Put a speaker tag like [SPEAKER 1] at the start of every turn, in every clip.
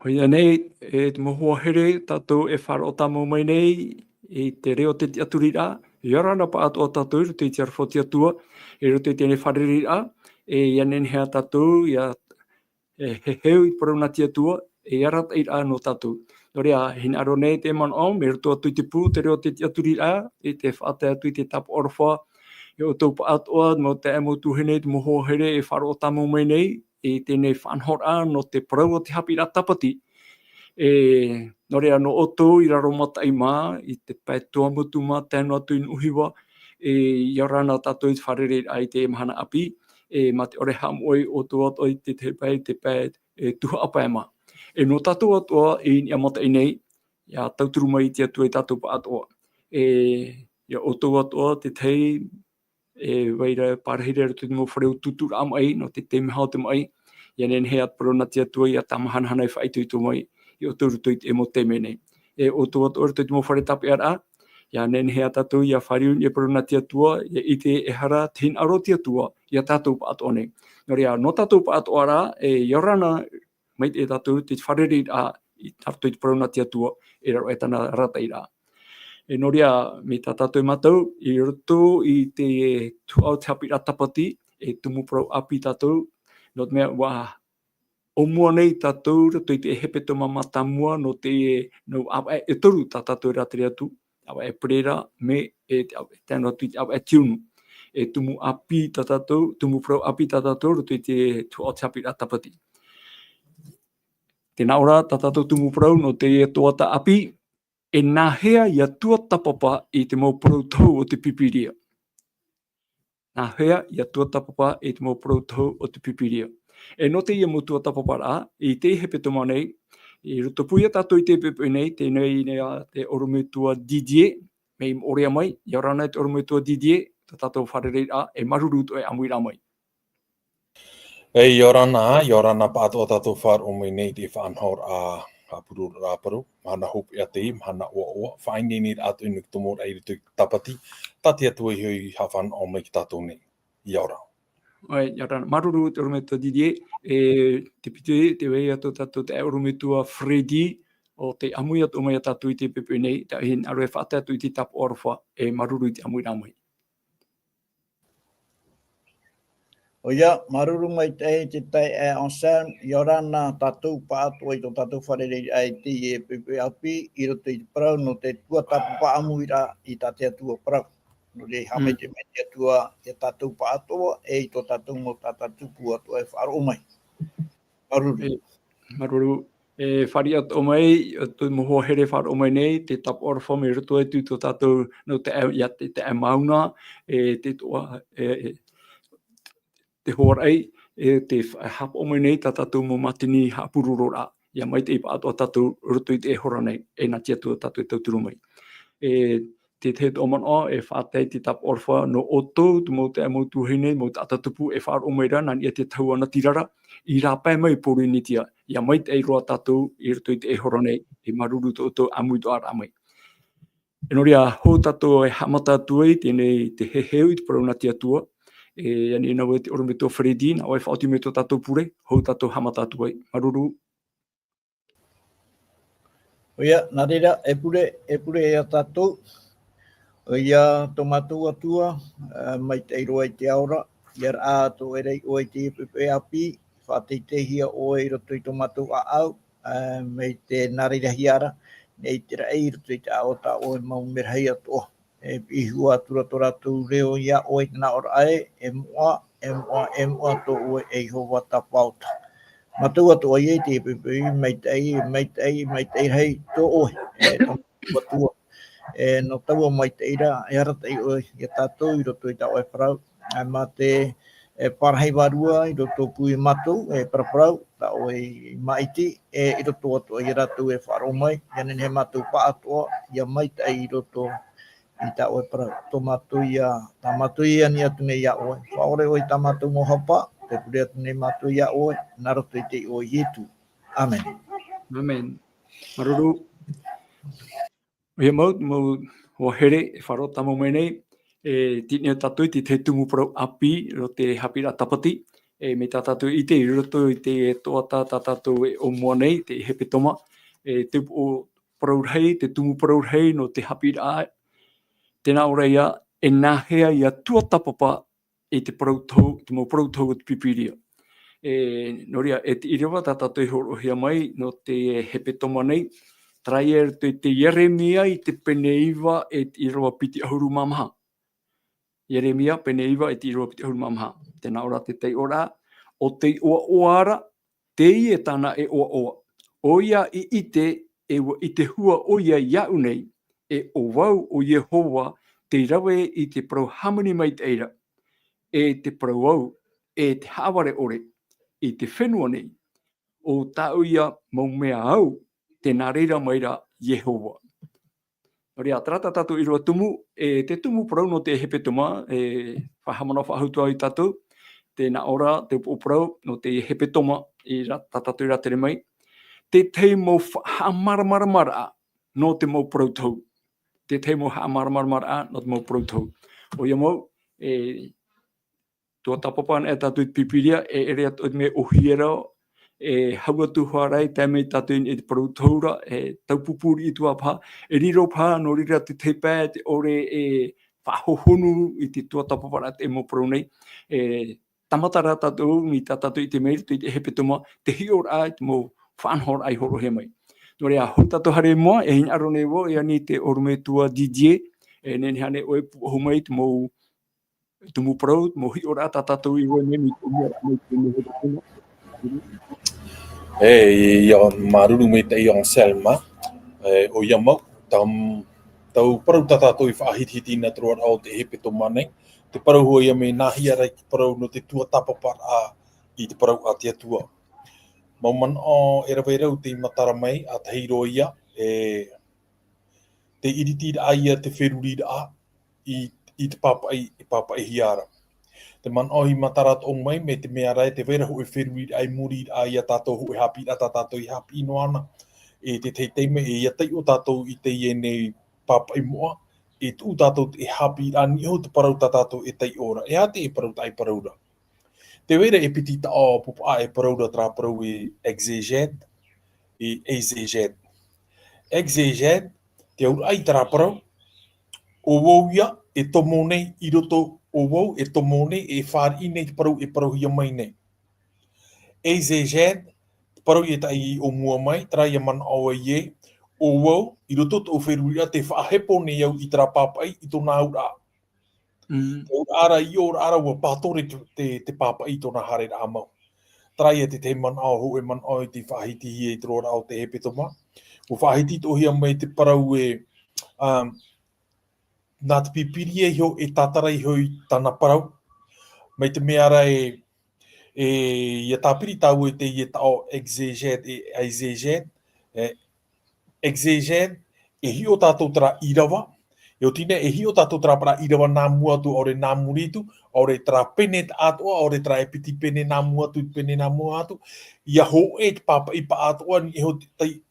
[SPEAKER 1] Hoi anei, te mohua here, tatou e wharo tamo mai nei, te reo te aturira, i arana pa atua tatou, te te arwhoti atua, e rote tēne wharerira, ianen hea tatou, ia he heu i paruna ti atua, arat i no tatou. Norea, hin aro nei te man om, e roto atu te pū, te reo te aturira, te whaate atu te tap orwha, e o tau pa atua, mo te emo tuhene, te mohua here, e wharo tamo mai nei, tēnei whanhora no te parau o te hapira tapati. No rea no oto i raro mata i mā, i te pai tua mutu mā, tēnu atu in uhiwa, i arana tātou i te wharere ai te mahana api, ma te ore hamoi o tu ato i te pai tuha apa e mā. No tātou atua i ni amata i nei, ia tauturu mai te atua i tātou pa atua. Ia o tu atua te tei, waira parahire ro te mo whareu tutura am ai, no te te mihao te mai, ia nen hea parona te atua i a tamahana hanai whaitu i tu mai, i o turu tui e mo te mene. O tu atua ro te mo whare tape ara, ia nen hea tātou i a whariu i a parona te atua, ia i te e hara tin aro te atua, i a tātou pa atua nei. No rea, no tātou pa atua ara, i orana mai te tātou te whareri a, i tātou i te parona te atua, e raro e tana rata i rā. No rea, me tā tātou matau, i roto i te tuau te hapi ratapati, e tumu parau api tātou, no te mea, wā, o mua nei tātou, rato i te hepe tō mamata mua, no te, no awa e toru tā tātou rateri atu, awa e prera, me e tēnu atu i te awa e tiunu. E tumu api tā tātou, tumu parau api tā tātou, rato i te tuau te hapi ratapati. Tēnā ora, tā tātou tumu parau, no te toata api, e nāhea ia tua tapapa i te mau parau tau o te pipiria. Nāhea ia tua tapapa i te mau parau tau o te pipiria. No te ia mo tua tapapa rā, i te hepe tō nei, i roto puia tātou i te pepe nei, tēnei te orometua Didier, mei orea mai, i arana te orometua Didier, tā tātou wharerei rā, e maruruto e amui rā mai.
[SPEAKER 2] I orana pa atua tātou whar o mai nei te whanhor a Puru Rāparu, mahana hopu ia te, mahana ua, whaini ni atu inu ki tomora i ritu tapati, tati atu i hui hawhan o mai ki tātou nei, i ora.
[SPEAKER 1] Oi, iarana, maruru te orometua Didier, te pite, te wei atu tātou te orometua Freddy, o te amui atu mai tātou i te pepe nei, te ahin aru e whaate atu i te tapu orwha, e maruru i te amui rā mai.
[SPEAKER 3] Oia, maruru mai te tai e Anselm, i orana tātou pa atua i tō tātou wharerei ai te e pepe api, i roto i te parau no te tua tapu pa amuira i tā te atua parau. No le hame te me te atua i tātou pa atua, e i tō tātou mo tātou pu atua e wharo mai. Maruru.
[SPEAKER 1] Maruru. Whari atu o mai, tu moho here wharo mai nei, te tapu orwha me roto e tu tō tātou no te e mauna, te toa, te hoarei, te hapa o mai nei, tā tātou mo matini hapururo rā. Ia mai te ipa atua tātou roto i te e hora nei, e nā tia tua tātou e tauturu mai. Te te o man o, e whātei te tap orwha no oto, tu mo te amo tuhine, mo te atatupu e whāro mai rā, nani e te tau ana tirara, i rā pai mai poru ni tia. Ia mai te e roa tātou, i roto i te e hora nei, i maruru tō tō amui tō ara mai. E nori a hō tātou e hamata atuai, tēnei te heheu i te parau nā tia tua, ani nau e te oro me tō Freddy, nā oi whaoti me tō tātou pure, hou tātou hamata atuai. Maruru.
[SPEAKER 3] Oia, nā reira, e pure e a tātou. Oia, tō mātou atua, mai te iroa i te aora, iar a tō e rei o i te pepe api, whātei te hia o i roto i tō mātou a au, mei te nā reira hiara, nei te rei roto i te aota o e mau merhei atoa. E ihua atura tō rātou reo ia o i tēnā ora ae, e mua tō o e iho wata pauta. Matua tō i e te pepe, mei tei rei tō oi, e tō matua. No taua mai te ira, e arata i oi, i tātou i roto i tā oi parau, ma te parahei warua i roto pui matou, e paraparau, tā oi maiti, i roto atu i rātou e wharo mai, ianen he matou pa atoa, ia mai te i roto i tā oi parau, tō matou ia, tā matou ia ni atu nei ia oi, whaore oi tā matou mo hapa, te pure atu nei matou ia oi, nā roto i te oi hitu. Amen.
[SPEAKER 1] Amen. Maruru. Ia mau o here, e wharo tamo mai nei, tine tātou i te tumu parau api, ro te hapi rā tapati, me tātātou I te roto I te toa tātātou o mua nei, te hepe toma, te o paraurhei, te tumu paraurhei no te hapi rā, tēnā ora ia, nāhea ia tua tapapa te parautau, te mau parautau o te pipiria. No ria, te iriwa tātātou horohia mai no te hepe toma nei, trai te Yeremia I te peneiwa te iriwa piti ahuru mamaha. Yeremia peneiwa te iriwa piti ahuru mamaha. Tēnā ora te tei ora, o te oara, te I tāna oa. O ia I te hua o ia iau nei, o wau o Yehova, te rawe I te parau hamani mai te eira, te parau au, te haware ore, I te whenua nei, o tau ia mau mea au, te nārira maira Yehova. Rea trata tātou I roa tumu, te tumu parau no te hepe toma, whahamana whahautua I tātou, tēnā ora, te uparau no te hepe toma I tātou I ratere mai, te tei mau hamaramaramara no te mau parau tau. Te tei mau hamaramaramara no te mau parau tau. O ia mau, tua tapapa e tātou I pipiria, ere atu me ohiera, haua tu harai, te mei tātou I te parau taura, taupupuri I tua pā, riro pā, no rira te teipā, te ore whahohonu I te tua tapapa te mau parau nei, tamatara tātou, mi tātou I te mei, I te hepe toma, te hior ai, te mau whanhor ai horo he mai. No rea, hau tātou hare moa, hin aro nei wo, ni te orume tua DJ, nene hane oe puho mai, te mau tumu parau, mau hior a tātou I oe nemi,
[SPEAKER 2] ia maruru me te iong Selma, o ia mau, tau parau tātou I whaahititi na truar au te hepe toma nei, te parau hoa ia me nāhi arai ki parau no te tua tapapar I te parau a tia tua. Mau man o e rawe rau te matara mai a te hiro ia, te iritira a ia te wherurira a I te papa I hiara. Te man o I matara o mai me te mea rai te wera hu e wherurira ai murira a ia tātou hu e hapi a tātou I hapi ino ana. Te teime ia tei o tātou I te ie nei papa I moa, tu tātou e hapi a ni ho te parau tātou e tei ora. E hate e parau tai paraura. Te wera e piti ta o pupa e paraura tra parau I exeged, I exeged. Exeged, te aur ai tra parau, o wau ia e tomo nei I roto o wau e tomo nei e whāri nei te parau e parau hia mai nei. Exeged, parau I tai o mua mai, tra ia man aua ie, o wau I roto o wheruria te whahepo nei au I tra papai I tōna aura. Te ora I ora ara ua pātore te papa I tōna hare rā mau. Trai te te man au ho e man au I te whahiti hi e trora au te hepe toma. O whahiti to hia mai te parau nā te pipiri e hio e tātarai hoi tāna parau. Mai te meara ia tāpiri tāu e te i e tao exeged exeged e hio tātou tra irawa. E o tine e hio tātou tra para irawa nā muatu ore nā muritu, ore tra pene atua, ore tra e piti pene nā muatu, pene nā muatu. Ia ho e te papa I pa atua ni e ho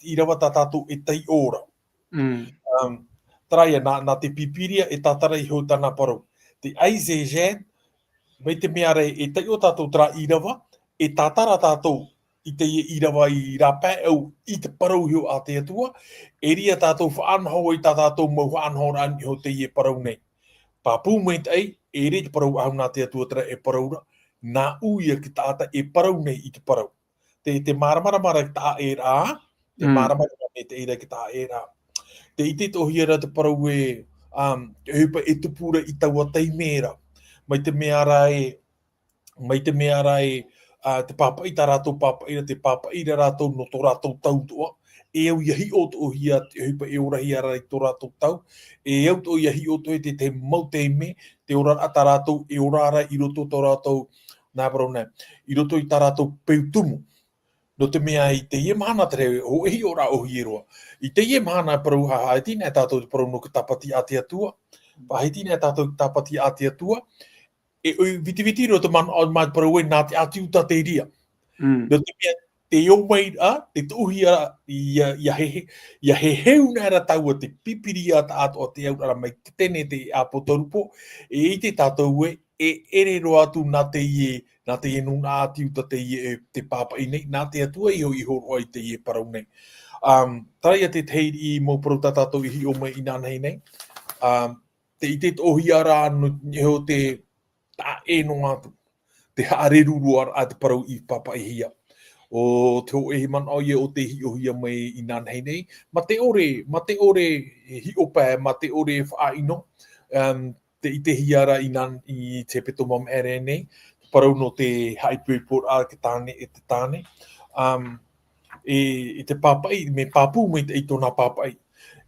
[SPEAKER 2] irawa tātou e tei ora. Traia nā te pipiria e tātara I ho tāna parau. Te aizezed, mai te meare e tei o tātou tra irawa, e tātara tātou I te irawa I rāpē au I te parau hio a te atua, e ria tātou whaanhau I tātou mau whaanhau rāni ho te parau nei. Pāpū mei te ei, e re te parau au nā te atua tera e paraura, nā uia ki tāta e parau nei I te parau. Te maramaramara ki tā e rā, te maramaramara me te eira ki tā e rā. Te ite tohi ara te parau e hupa e tupura I taua teimera. Mai te mea rai, te papa I tā rātou papa ira, te papa ira rātou no tō rātou tautua, e au ia hi o tō hia te hupa e ora hi ara I tō rātou tau, e au tō ia hi o tō e te mau te me, te ora ata rātou e ora ara I roto tō rātou, nā parau nei, I roto I tā rātou peutumu. No te mea I te ie mahana tere, o ehi ora o hiroa. I te ie mahana parau haiti nē tātou parau no ka tapati a te atua, haiti nē tātou tapati a te atua, e viti ro te man mai parau e nā te atiuta te ria. No te mea te o mai te tuhi ara, ia he heu nā ra taua te pipiri a te ato a te au ara mai tene te apotorupo, e I te tātou e ere roa atu nā te ie nuna atiu ta te ie te pāpai nei, nā te atua i horo ai te ie parau nei. Taia te teiri i mō parau tātou i hi o mai i nānei nei. Te i te ohi ara anu ho te tā e no atu. Te haareruru ara a te parau i pāpai hia. O te o e man o ia o te hi o hia mai i nānei nei. Ma te ore hi o pē, ma te ore whaaino. Te i te hiara i te peto mam ere nei. Parau no te haipupur a ke tāne e te tāne. E te pāpai, me pāpū me te i tōna pāpai.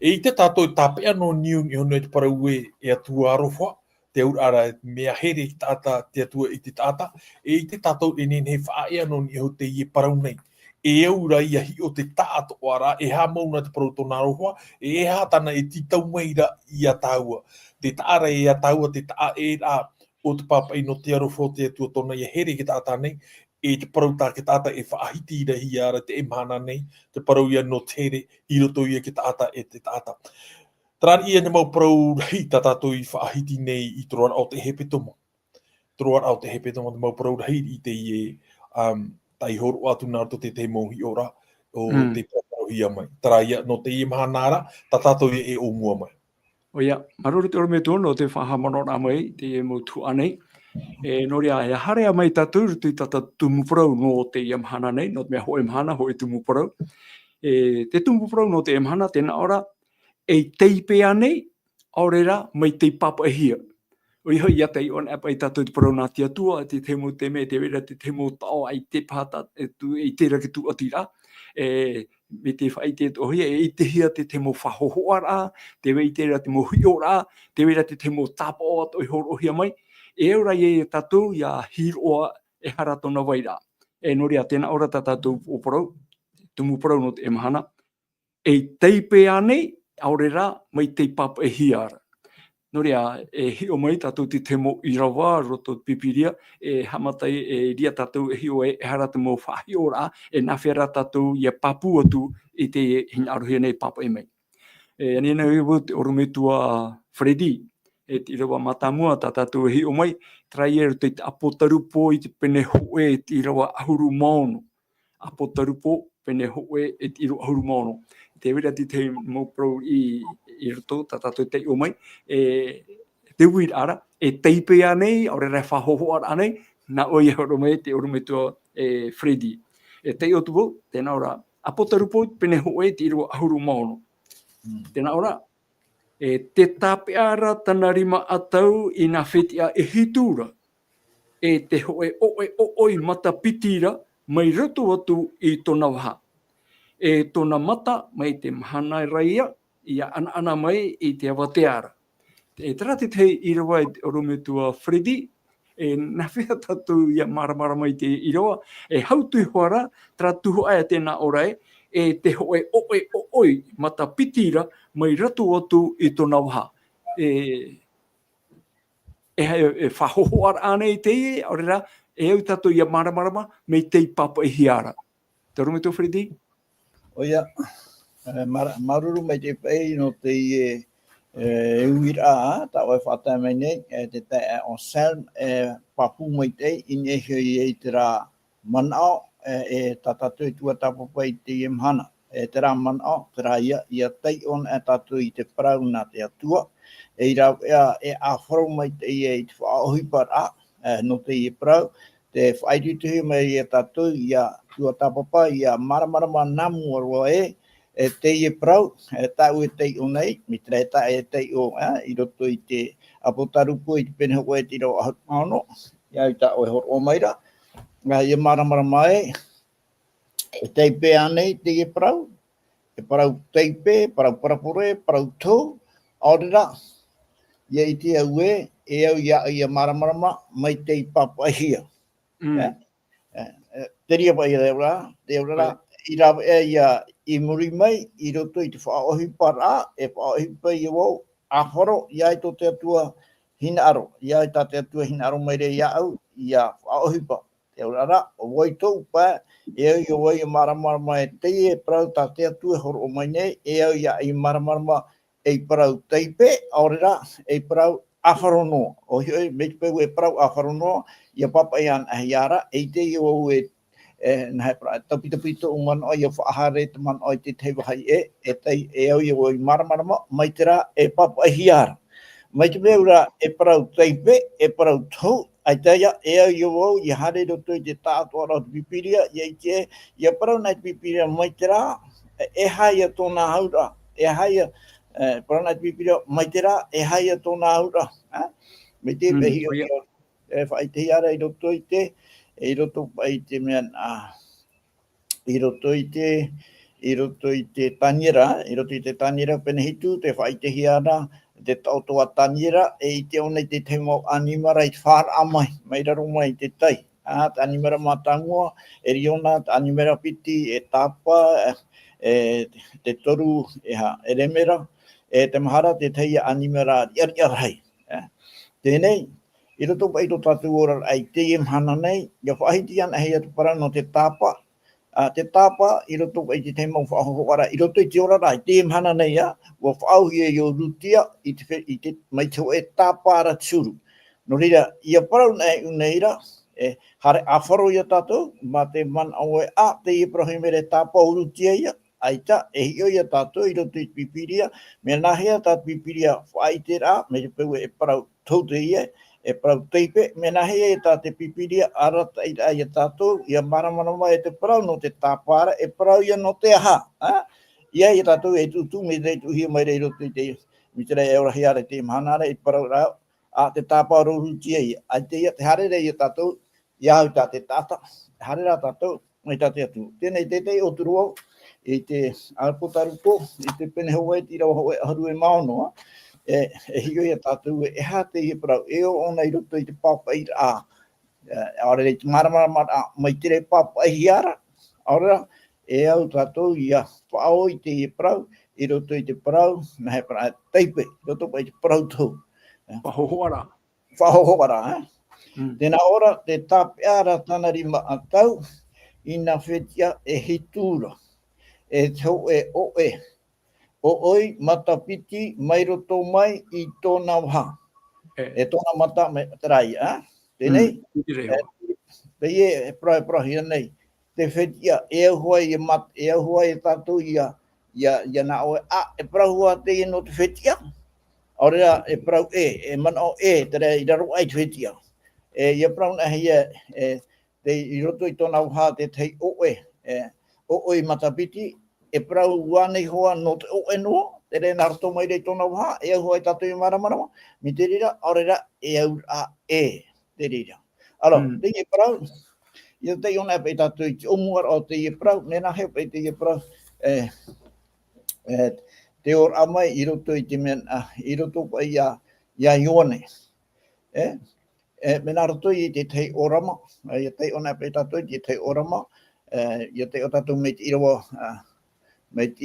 [SPEAKER 2] E i te tātou tāpea no niu i hono e te parau e atua arowha. Te ur ara mea here i tāta te atua i te tāta. E i te tātou e nene whaea no ni ho te i parau nei. E aura i ahi o te tāto ara, e hā mauna te parau tōna aroha, e hā tana e titau meira i a tāua. Te tāra e a tāua, te tā e rā o te pāpai no te aroha te atua tōna i here ki tāta nei, e te parau tā ki tāta e whaahiti i rahi ara te emhana nei, te parau ia no tere i roto ia ki tāta e te tāta. Tarari ia ne mau parau rahi tā tātou i whaahiti nei i troara au te hepe tomo. Troara au te hepe tomo, te mau parau rahi i te ie tai horo atu nā roto te mohi ora o te parau hia mai. Tara ia no te ie mahanara, tā tātou e o mua mai.
[SPEAKER 1] O ia, maruru te orome tōno te whahamanora mai, te e mo tu anei. E nori a e harea mai tātou rutu i tata tumuparau no te iamhana nei, no te mea ho emhana, ho e tumuparau. Te tumuparau no te emhana, tēnā ora, e teipe anei, aurera mai te papa e hia. O iho ia tei on apa i tātou te parau nā te atua, te temo te me, te wera te temo tau ai te pāta, e te raki tu atira. Me te whai te tohia, e te hia te temo whahohoara, te wei te ra te mo hiora, te wera te temo tāpao ato i horo hia mai. E ora e tātou ia hiroa e hara tona waira. E nori a tēnā ora tātou o parau, tumu parau no te emahana. E teipe anei, aurera mai te papa e hiara. Nori a e hio mai tātou te temo i rawa, roto pipiria, e hamatai e ria tātou e hio e hara te mo whahiora, e nawhera tātou ia papu atu i te hina arohia nei papa e mai. Anina iwa te orometua Freddy, e te rawa matamua tātou e hio mai, trai e te apotarupo i te pene hoe e te rawa ahuru maono. Apotarupo, pene hoe e te ahuru maono. Te wera te te mopro i roto, tātou te o mai, te wira ara, e teipe anei, aurera whahoho ara anei, na oi horo mai te orometua Freddy. E te o tupo, tēnā ora, apotarupo pene hoe te iro ahuru maono. Tēnā ora, te tāpe ara tana rima atau i nā whetia e hitura, e te hoe oi mata pitira, mai roto atu i tona waha. E tōna mata mai te mahana raia, ia ana mai i te awateara. E tera te i rawa e orometua Freddy, e na whea tātou ia maramara mai te i rawa, e hautui hoara, tera tuho aia tēnā orai, e te hoe oi mata pitira, mai rato atu i tōna waha. E whahoho ara anei te i, aurera, e au tātou ia maramarama, mei te papa i hiara. Te orometua Freddy?
[SPEAKER 3] O ia, maruru mai te pei no te uira, ta oi whatai mai nei, te tae o Selm, papu mai te, in e hoi e te rā manao, e tatatu i tua tapapa i te imhana. E te rā manao, te rā ia tei on e tatu i te parau nā te atua, e rā e a wharo mai te i te whaohipara, no te i parau, te whaitutuhi mai e tatu ia tua tapapa ia maramarama namu arua te i parau, tau e tei o nei, mi tre ta e tei o i roto i te apotarupu i te peneho e te rau ahutmano, ia i ta o e horo o maira, ia maramarama e teipe anei te i parau, e parau teipe, parau parapure, parau tō, aurera, ia i te au e au ia maramarama mai te i papahia. Te ria pai te ora, i rawa ia i muri mai, i roto i te whaohi para, e whaohi pai i wau, a horo, ia i tō te atua hina aro, ia i tā te atua hina aro mai re ia au, ia whaohi pa. Te ora, o wai tō pa, e au i wai i maramarama e te e parau tā te atua horo o mai nei, e au ia i maramarama e parau teipe, aurera, e parau awharono. O hioi me te peu e parau awharono, ia papa e an ahiara, e te i o nai pra, tapitapito uman o ia whaahare te man o te te wahai e tei e au i o i maramarama, mai te rā e papa ahiara. Mai te meu rā e parau teipe, e parau tau, ai teia e au i o i hare roto i te tātua rau te pipiria, ia parau nai te pipiria mai te rā, e haia tōna haura, e haia, parau nai te pipiria mai te rā, e haia tōna haura. Me te pehi o e whai te hiara i roto i te, i roto i te mea, i roto i te taniera, pene hitu, te whai te hiara, te tautoa taniera, e i te ona i te teimau animara i te whāra amai, mai raro mai te tai. Te animera mātangua, e riona, te animera piti, e tāpa, te toru, e remera, e te mahara, te teia animera iarihai. Tēnei, i roto pai to tatu ora ai te mhana nei, ia whahiti ana hei atu para no te tāpa. Te tāpa, i roto pai te teimau whahohora, i roto i te ora rai, te mhana nei wa whauhia i o rutia, i te mai tau e tāpa ara tsuru. No reira, ia parau nei uneira, hare awharo ia tātou, ma te man au te i prohimere tāpa o rutia ia, aita, e hio ia tātou, i roto i pipiria, me nahia tātou pipiria whaite rā, me te peu e parau tautu ia, e parau teipe, me nahia e tā te pipiria arata i ia tātou, ia maramarama e te parau no te tāpara, e parau ia no te aha. Ia i tātou e tutu, me rei tuhia mai rei roto i te, mi te rei eura hiare te mahanara, e parau rau, a te tāpara rutia ia. A te ia te hare rei i tātou, ia hau tā te tāta, hare rā tātou, mai tā te atu. Tēnei te o turuau, i te arpotaruko, i te pene hawaii, tira o hawaii haru e maonoa, e hio ia tātou e ha te i parau, e o ona i roto i te papa i rā, aore rei te maramarama, mai te rei papa i hiara, aore e au tātou ia whao i te i parau, i roto i te parau, na he parau teipe, i roto i te parau tau.
[SPEAKER 1] Whahohora.
[SPEAKER 3] Whahohora, Tēnā ora, te tāpeara tanarima a tau, ina whetia e hitūra, e tau e oe, o oi matapiti mai roto mai i tōna waha. E tōna mata me tarai, Tēnei, te e prahi nei, te whetia e ahuai e ahuai e tātou ia nā oe, e prahua te e no te whetia. Aurea e prau e mana o te rei i raro ai te whetia. Ia prau na hea, te i roto i tōna waha te tei oe, oe matapiti, e prau wānei hoa no te oe noa, te rei nā rato mai rei tōna waha, e ahuai tātou i maramarama, mi te rira, aurera, e aura te rira. Alo, te i prau, ia te iona e pei tātou i te omuara o te i prau, nena heo pei te i prau, te or amai i roto i te mena, i roto pa ia ione. Me nā roto i te tei orama, ia te ona pei tātou i te tei orama, ia te o tātou me te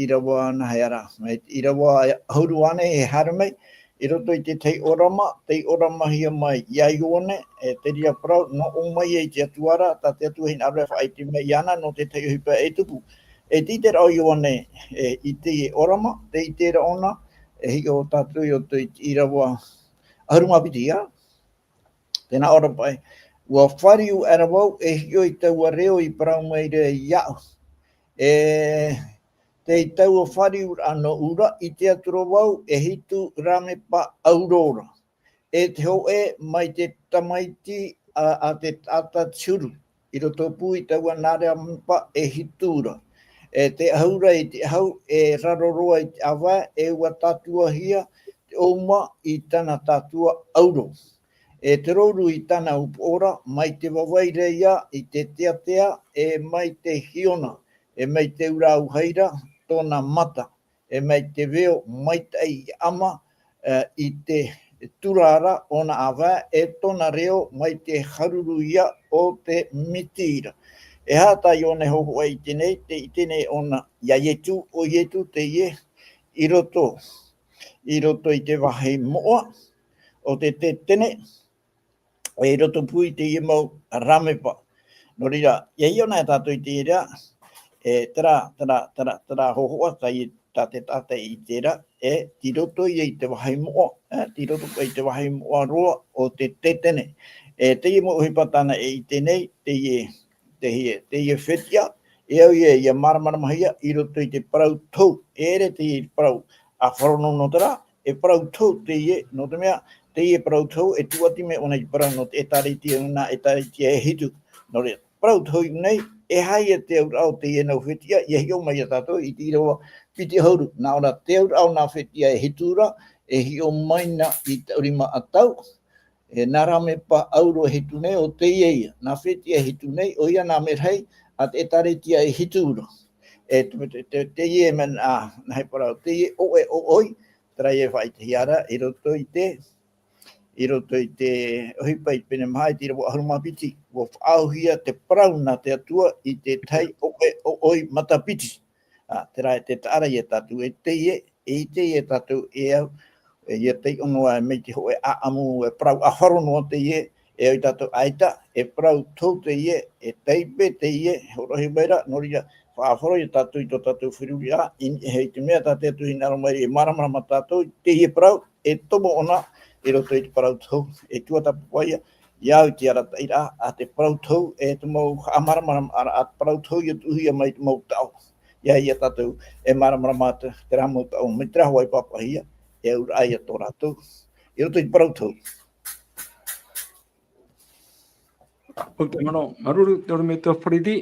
[SPEAKER 3] irawa na heara, me te irawa hauruane e haramei, i roto i te tei orama hia mai ia ione, te ria parau, no o mai e te atuara, ta te atua hin arre whai te mei iana, no te tei hipa e tupu. E ti te rau ione i te orama, te i te ona, e hi o tātou i o te irawa harumapiti ia. Tēnā ora pai, ua whariu arawau e hi o i taua reo i parau mai rea iau. Te i taua whariu ano ura i te aturawau e hitu rame pa aurora. E te ho mai te tamaiti a te tata tsuru. I roto pū i taua nārea pa e hitura. Te haura i te hau e raroroa i te awa e ua tatua hia te oma i tana tatua auro. Te roru i tana upora mai te wawai reia i te tea e mai te hiona, e mai te urau heira tōna mata, e mai te veo mai te ama i te turara ona awa e tōna reo mai te haruru ia o te mitira. E hata i one hoho ai tenei, te i tenei ona ia ietu o ietu te ie i roto i te wahi moa o te tene, e roto pui te ie mau ramepa. No rira, ia iona e tātou i te ira, tera hohoa ta i te tata i tera, tiroto i te wahai moa, tiroto i te wahai moa roa o te tetene. Te i mo hipatana i tenei, te i whetia, au ia maramara mahia, i roto i te parau tau, ere te i parau a wharono no tera, parau tau te i no te mea, te i parau tau, tuati me ona i parau no te taritia una, taritia hitu, no re, parau tau i nei, hai te au te i nau whetia, hi o mai a tātou, i te irawa piti hauru, nā ora te au nā whetia hitura, hi o mai na i te urima a tau, nara me pa auro hitu nei o te ia, nā whetia hitu nei, o ia nā me rei, a te taritia hitura. Te ia men a, nahi parau, te ia o oi, tera ia whai te hiara, i roto i te ohipa i pene mahai, tira wa harumapiti, wa whaauhia te parau nā te atua i te tai o oi matapiti. Tera te taara i tatu, te ia tatu e au, ia te ongoa mei te hoe a amu, parau a wharono te ia, oi tatu aita, parau tau te ia, teipe te ia, horohi meira, noria, whaaforo i tatu i to tatu whiruri a, hei te mea tā te atu i naro mai, maramara tatu, te ia parau, tomo ona, i roto i te parau tau, tuatapu waia, iau te arata i rā, a te parau tau, te mau amaramara a te parau tau, i tuhia mai te mau tau. Ia tātou, maramara mata, te rā mau tau, me te rahua i papahia, ura ai a tō rātou, i roto i te parau tau.
[SPEAKER 1] O te mano, maruru, te ora me te wharidi,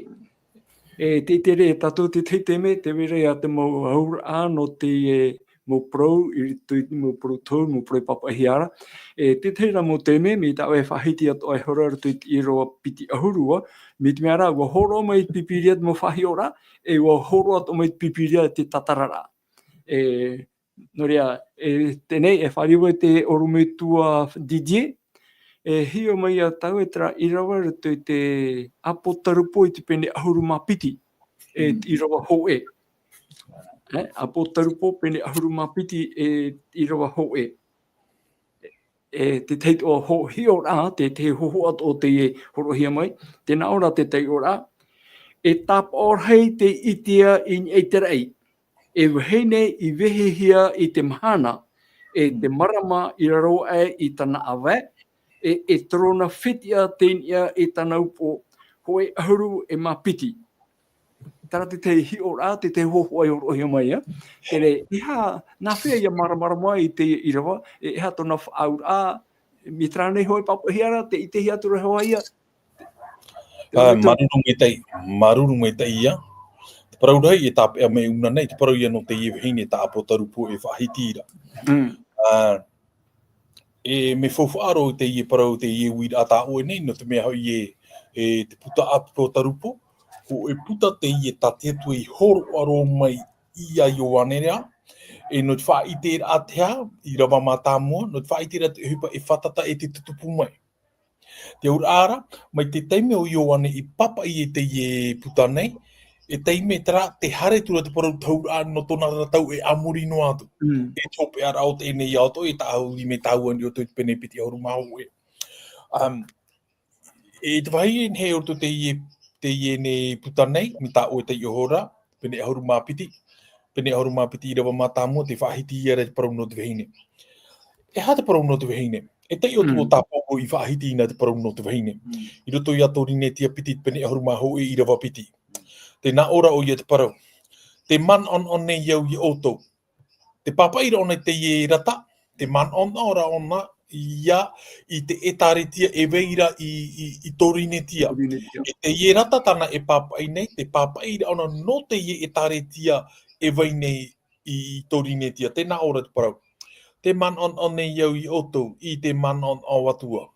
[SPEAKER 1] te tere e tātou te teiteme, te were a te mau haura no te mo pro, i mo pro tau, mo pro papahiara. Te teira mo teme, mi tau e whahiti ato ai hora tu i roa piti ahurua, mi te mea rā, wa horo mai pipiria mo whahi ora, wa horo ato mai pipiria te tatarara. Noria, tenei e whariwa te orumetua DJ, hio mai a tau e tera i rawa rato i te apo tarupo i te pene ahuru mapiti, i rawa hoe. Apo tarupo pene ahuru mapiti i rawa hoe. Te teit o ho hio rā, te hoho ato o te horohia mai, tēnā ora te tei ora, tap orhei te itia i te rei. Wahene i wehehia i te mahana, te marama i raro i tana awe, trona whitia tēnia tana upo, hoi ahuru mapiti. Tara te hio rā, te hoho ai orohia mai, tere, iha, nā whea ia maramara mai i te i rawa, iha tona whaau rā, mi trānei hoi papahiara, te i te hiatura hoa ia.
[SPEAKER 2] Maruru me te ia, te parau rei e tāpe a me una nei, te parau ia no te iwe hine ta apo tarupo e whahitira. Me whawhaaro te ie parau te ie wira a tā oe nei, no te mea hoi te puta apo tarupo, ko e puta te ie ta te atu i horo aro mai ia i o anerea, no te whaitera a te hao, i rawa mā tā mua, no te whaitera te hupa e whatata e te tutupu mai. Te ura ara, mai te teime o i o ane i papa i te ie puta nei, teime tera te hare tura te parau taura no tōna ratau e amuri no atu. Tope ara o te ene i auto, tāu i me tāu ani o te pene piti auru mahu e. Te wahi he o te ie ne puta nei, mi tā o te iohora, pene auru mapiti i rawa mā tā mua, te whahiti i ara te parau no te wahine. Ha te parau no te wahine. Te o tō tāpoko i whahiti ina te parau no te wahine. I roto i ato rine tia piti pene auru mahu e i rawa piti. Te nā ora o ia te parau. Te man on nei iau i oto. Te papaira ona te ie rata. Te man on ora ona ia i te etaritia e veira i torine tia. Te ie rata tana e papai nei. Te papaira ona no te ie etaritia e vei nei i torine tia. Te nā ora te parau. Te man on nei iau i oto i te man on o atua.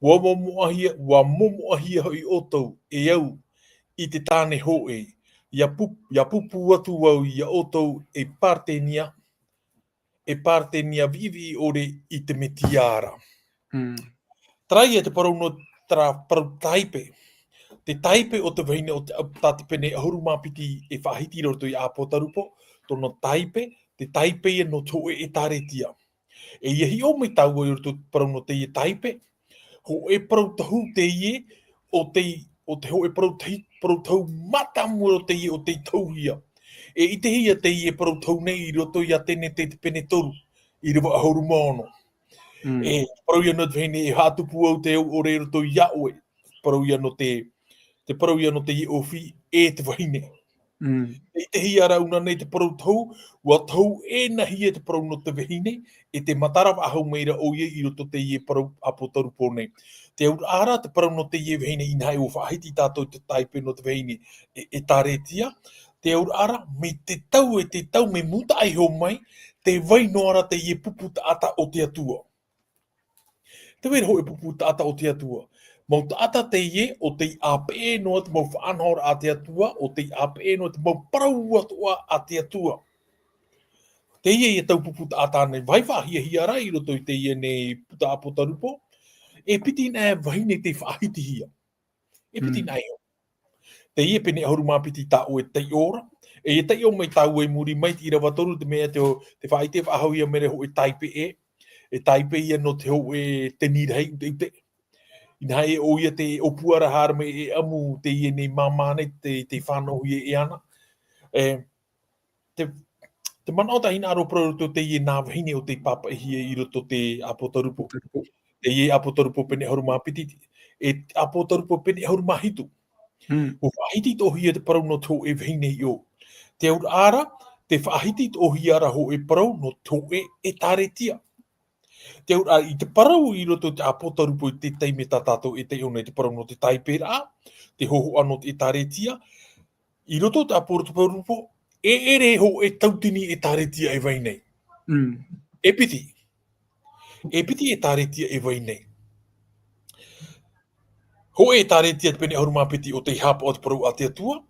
[SPEAKER 2] Wa momoahia hoi oto e au i te tāne hoe, ia pupu atu au ia otou e partenia vivi ore i te metiara. Trai e te parau no parau taipe. Te taipe o te wahine o te tāte pene ahuru mapiti e whahiti roto i apo tarupo, tono taipe, te taipe e no toe e taretia. E ia hi o me tau o roto parau no te ie taipe, ho e parau tahu te ie o te ho e parau tau matamua o te ie o te tauhia. E i te hia te i e parau tau nei i roto i a tene te pene toru i rewa ahoru mono. E parau ia no te hene e hātupu au te au o re roto i aoe. Parau ia no te parau ia no te i ofi e te wahine. I te hia rauna nei te parau tau, ua tau e nahi e te parau no te wahine, e te matarawa ahau meira o ia i roto te i e parau apo taru pōnei. Te au ara te parau no te i e wahine i nai o whaahiti tātou te taipe no te wahine e tāretia. Te au ara me te tau me muta ai ho mai, te vai no ara te i e pupu ata o te atua. Te wera ho e pupu ata o te atua. Mau taata te ie o te ape no te mau whaanhora a te atua, o te ape no te mau parau atua a te atua. Te ie e tau pupu taata nei vai whahia hia rai roto i te ie nei puta apo tarupo, e piti nā wahine te whaahiti hia. E piti nā eo. Te ie pene ahuru mapiti tā o e tei ora, e tei o mai tau e muri mai ti rawa toru te mea te whaite whahau ia mere ho e taipe e taipe ia no te ho e te nirhei te Ina e o ia te opuara harme e amu te ie nei mamane te whanau e ana. Te mana o tahina aro proto te ie nā wahine o te papa i roto te apotarupo. Te ie apotarupo pene hauru mapiti. E apotarupo pene hauru mahitu. O whahiti to hia te parau no tō e wahine i o. Te aur ara, te whahiti to hia ara ho e parau no tō e tāretia. Te ura i te parau i roto te apotarupo i te teime tātātou e te ione te parau no te taipera, te hoho ano te tāretia, i roto te apotarupo e ere ho e tautini e tāretia e vai nei. E piti. E piti e tāretia e vai nei. Ho e tāretia te pene ahuruma piti o te hapa o te parau a te atua,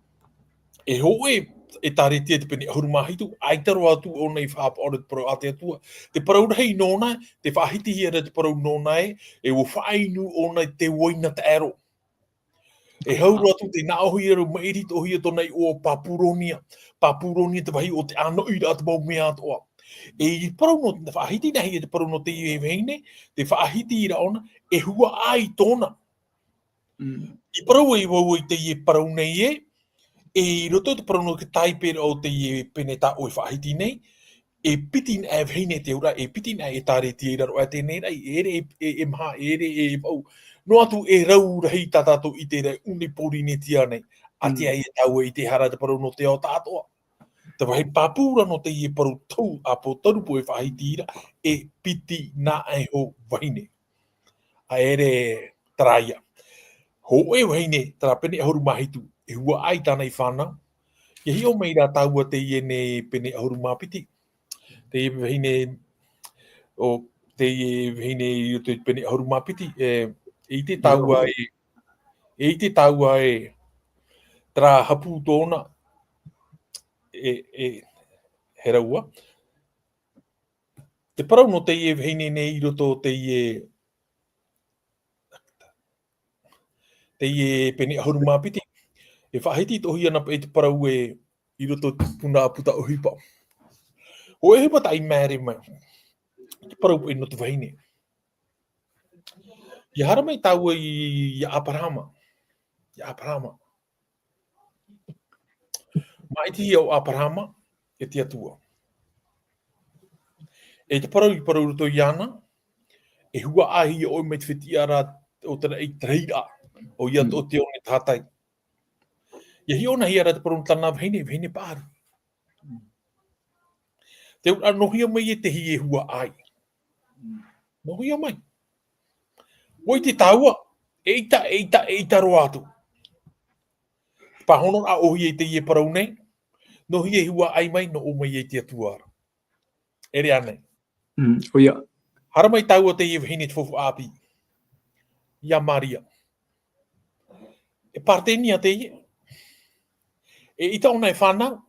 [SPEAKER 2] e ho e tāretia te pene ahuruma hitu, aitaro atu o nei whapa o te parau a te atua. Te parau rei nōna, te whahiti hia te parau nōna e o whainu o nei te waina te aro. E hauru atu te nā ohi ero mairi to hia tonei o Papuronia. Papuronia te wahi o te ano ira te mau mea atoa. E i parau no te whahiti nahi e te parau no te i veine, te whahiti ira ona, e hua ai tōna. I parau e wau i te i parau nei e roto te parau no ke taipera o te i pene tā o i whahiti nei, e pitin e veine te ura, e pitin e tāre te ira roa te nei, e maha, e pau. No atu e rau rahi tātātou i te rei unipori ne tia nei, a te ai e tau i te hara te parau no te o tātoa. Te wahi pāpūra no te i e parau tau a po tarupo e whahiti ira, e piti nā e ho waine. A ere traia. Ho e waine, tara pene ahuru mahitu, e hua ai tāna i whānau. Ia hi o meira tāua te i ne pene ahuru mapiti. Te i waine, o te i waine i te pene ahuru mapiti, e te tāua e tara hapu tōna e heraua. Te parau no te i waine nei i roto te i pene ahuru mapiti. E whahiti tohi ana e te parau e i roto puna puta o hipa. O e hipa tai mēre mai. Te parau e no te waine. I hara mai tau i Aparama. I Aparama. Mai ti au Aparama e te atua. E te parau i parau roto i ana, e hua ahi o me te whiti ara o tera i treira o ia o te one tātai. Ia hi ona hi ara te parau tana vahine pāru. Te ura nohia mai e te hi e hua ai. Nohia mai. Oi te taua, eita roa atu. Pahono a ohi e te i e parau nei, nohia e hua ai mai no o mai e te atuara. Ere anei.
[SPEAKER 1] Oia.
[SPEAKER 2] Hara mai taua te i e vahine te fofu api. Ia Maria. E partenia te i e. E ita ona e whanau.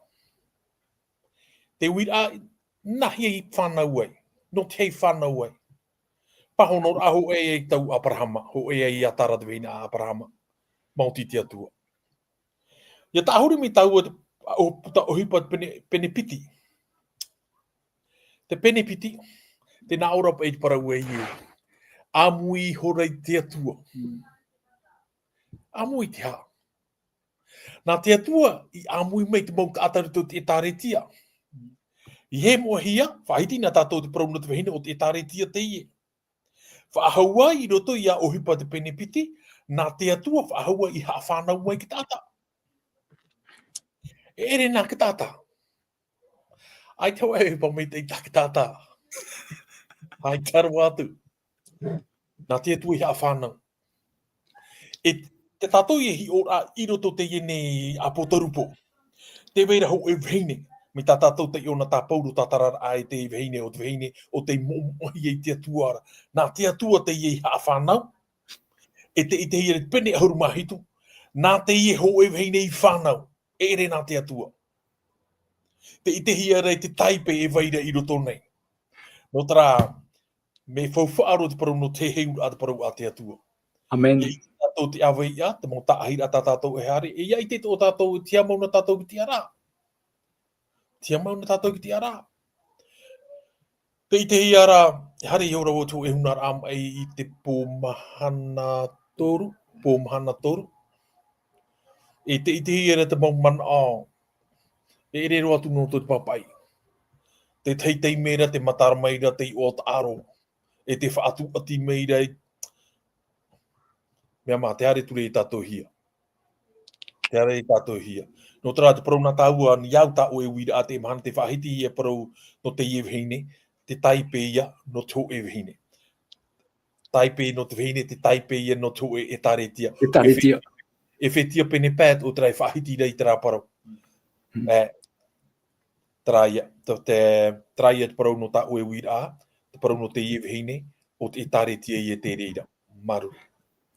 [SPEAKER 2] Te wira nahi e whanau ai. No te hei whanau ai. Pahono aho e tau Abrahama. Ho e i atara te vina a Abrahama. Mauti te atua. Ia tahuri mi taua o puta o hipa pene piti. Te pene piti. Te nā ora pa e parau e i. Amui horei te atua. Amui te ha. Nā te atua I amui mai te mau ka ataru tō te tāretia. I he moa hia, whaiti nā tātou te parauna te wahine o te tāretia te ie. Whaahaua I roto I a ohipa te penepiti, nā te atua whaahaua I haa whanau mai ki tāta. Ere nā ki tāta. Ai tau e pa mai te ita ki tāta. Ai karu atu. Nā te atua I haa whanau. E te tātou I hi ora I roto te iene a potarupo. Te weira ho e vheine. Me tā tātou te iona tā pauru tā tarara ai te vheine o te mohi e te atuara. Nā te atua te i haa whanau. E te I te hi e pene ahuru mahitu. Nā te I ho e vheine I whanau. Ere nā te atua. Te I te hi rei te taipe e weira I roto nei. No tara, me whauwhaaro te parau no te heu a te parau a te atua.
[SPEAKER 1] Amen.
[SPEAKER 2] I tātou te awe ia, te mō taahira tā tātou e hare, e ia I te tō tātou tia mauna tātou ki te ara. Tia mauna tātou ki te ara. Te I te hi ara, hare I ora o tō e hunar am ai I te pōmahana toru. E te I te hi ara te mau man ao. E re roa tu no tō te papai. Te teitei meira, te matara meira, te I o te aro. E te whaatu ati meira I mea mā, te are ture I tātou hia. Te are I tātou hia. No tera te parau nā tāua ni iau tā o e wira a te mahana te whahiti I e parau no te I e vihine, te taipe ia no tō e vihine. Taipe no te vihine, te taipe ia no tō e tāretia.
[SPEAKER 1] E tāretia.
[SPEAKER 2] E whetia pene pēt o tera whahiti rei tera parau. Traia. Te traia te parau no tā o e wira a, te parau no te I e vihine, o te tāretia I e te reira. Maru.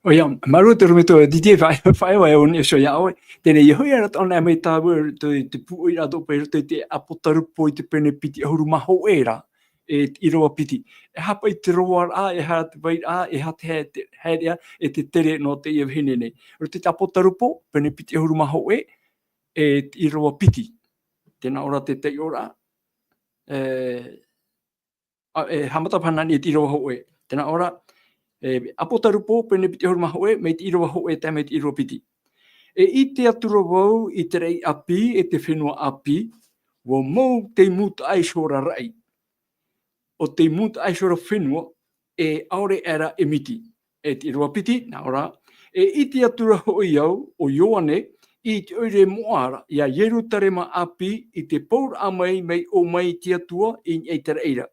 [SPEAKER 1] O ia, maru te rumeto, di te whae wai o ne so ia oe. Tēnei I hui arat ona mai tāua te pu i rato pai rato I te apotarupo I te pene piti ahuru maho e ra. E I roa piti. E hapa I te roa a, e ha te vai a, e ha te herea, e te tere no te I hine nei. Ro te apotarupo, pene piti ahuru maho e I roa piti. Tēnā ora te ora. Hamata panani I roa ho e. Tēnā ora, apotarupo pene piti ahuru maho e, me te I roa ho e te me te I roa piti. E I te atura wau, I te rei api, e te whenua api, wo mou te muta aishora rai. O te muta aishora whenua, e aore era e miti. E te I roa piti, nā ora, e I te atura ho I au, o Ioane, I te oire moara, ia Yeru tarema api, I te pour amai mei o mai te atua, I ei tera eira.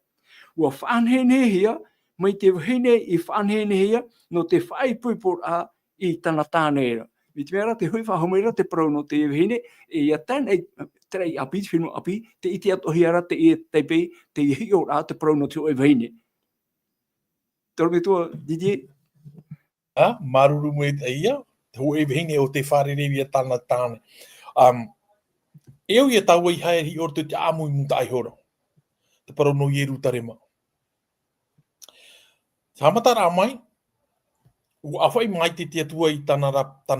[SPEAKER 1] Ua whanhenehia, mai te wahine I whanhenehia, no te whaipuipur a I tana tāneira. Mi te mera, te hui whahomeira, te parau no te wahine, e ia tēnei, terei api, te whenua api, te iti atohiara, te I teipei, te I o rā, te parau no te oi wahine. Toro me tua, Didier?
[SPEAKER 2] Maruru me te ia, te ho e wahine o te wharereria tāna tāne. Eo ia tau I hae hi orto te āmui muta aihora. Te parau no Yeru tarema. Hamata rā mai, o awhai mai te atua I tana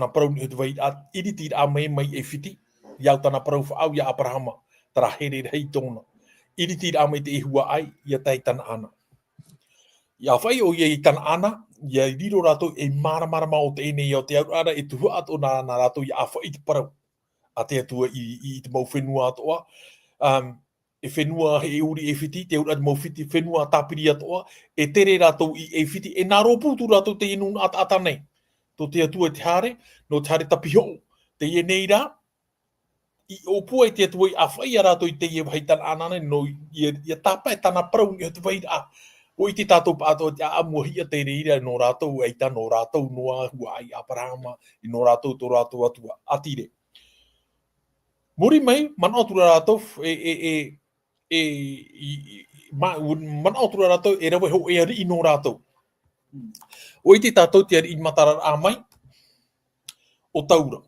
[SPEAKER 2] parau ni hutu wai, iriti rā mai mai e whiti, iau tana parau whaau ia Abrahama, tara here rei tōna. Iriti rā mai te ihua ai, ia tai tana ana. Ia whai o ia I tana ana, ia riro rātou e maramarama o te ene o te aurara, e tuhua ato nā rātou ia awhai te parau, a te atua I te mau whenua atoa. E whenua he uri e whiti, te ura mau whiti whenua tāpiri atoa, e tere rātou I e whiti, e nā rōpūtu rātou te inu ata nei. Tō te atua te hare, no te hare tapiho, te ie nei rā, I opua e te atua I awhai a rātou I te ie wahai tana anane, no ia tāpai tana parau ni atu wai rā. O I te tātou pātou te amuahia te reira, no rātou eita, no rātou noa hua ai Abrahama, I no rātou tō rātou atua, atire. Muri mai, mana atura rātou, mana atura rātou, e rawe ho e ari I no rātou. O I te tātou te ari I matara rā mai, o taura.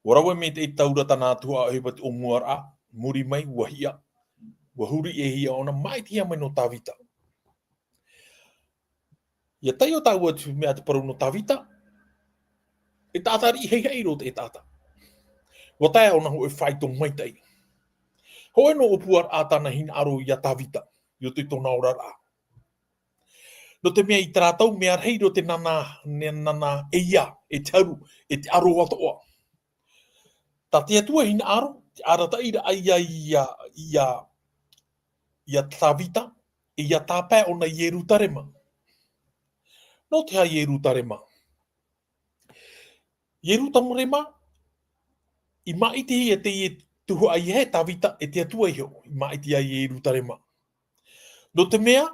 [SPEAKER 2] O rawe me te taura tana atua a hepati o muara, muri mai, wahia, wahuri e hia ona, mai tia mai no tāwita. Ia tai o tāua tu mea te parau no tāwita, e tātari hei hei ro te e tāta. Wa tae ona ho e whai tō maitai. Ho e no opuar a tāna hina aro I a tāwita, I o te tōna ora rā. No te mea I tātou, mea rei ro te nana e ia, e tauru, e te aro atoa. Ta te atua hina aro, te arata ira ia tawita, ia tāpē o na Yerutarema. No te ha Yerutarema. Yerutarema, i maiti e te i tuhu ai he tawita e te atua iho, i maiti ai Yerutarema. No te mea,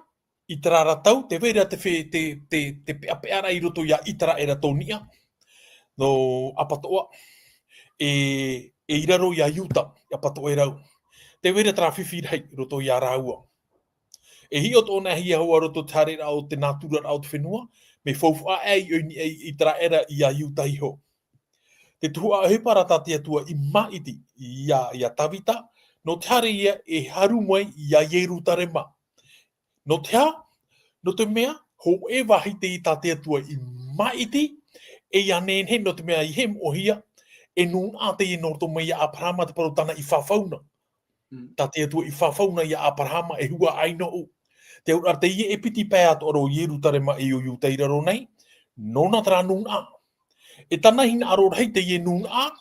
[SPEAKER 2] i te raratau, te vera te peapeara i roto ia itara era tonia, no apatoa, e iraro ia iuta, apatoa e rau. Te vera tra whiwhirhei roto ia raua. E hi o tōna hia hoa roto tare rao te natura rao te whenua, me whauwha i tara era ia iuta iho. Te tuhua a hepara ta te atua i maiti ia tawita, no te hare ia e haru mai ia Yerutarema. No te ha, no te mea, ho e wahi te i ta te atua i maiti, e ia nenhe no te mea i hem o hia, e nun a te i norto mai a Abrahama te parotana i whawhauna. Ta te atua i whawhauna i a Abrahama e hua aino u. Te ura te i e piti pēa to aro Yerutarema e o iuteira ro nei, nona tera nun a. E tana hina aro rei te i nun a,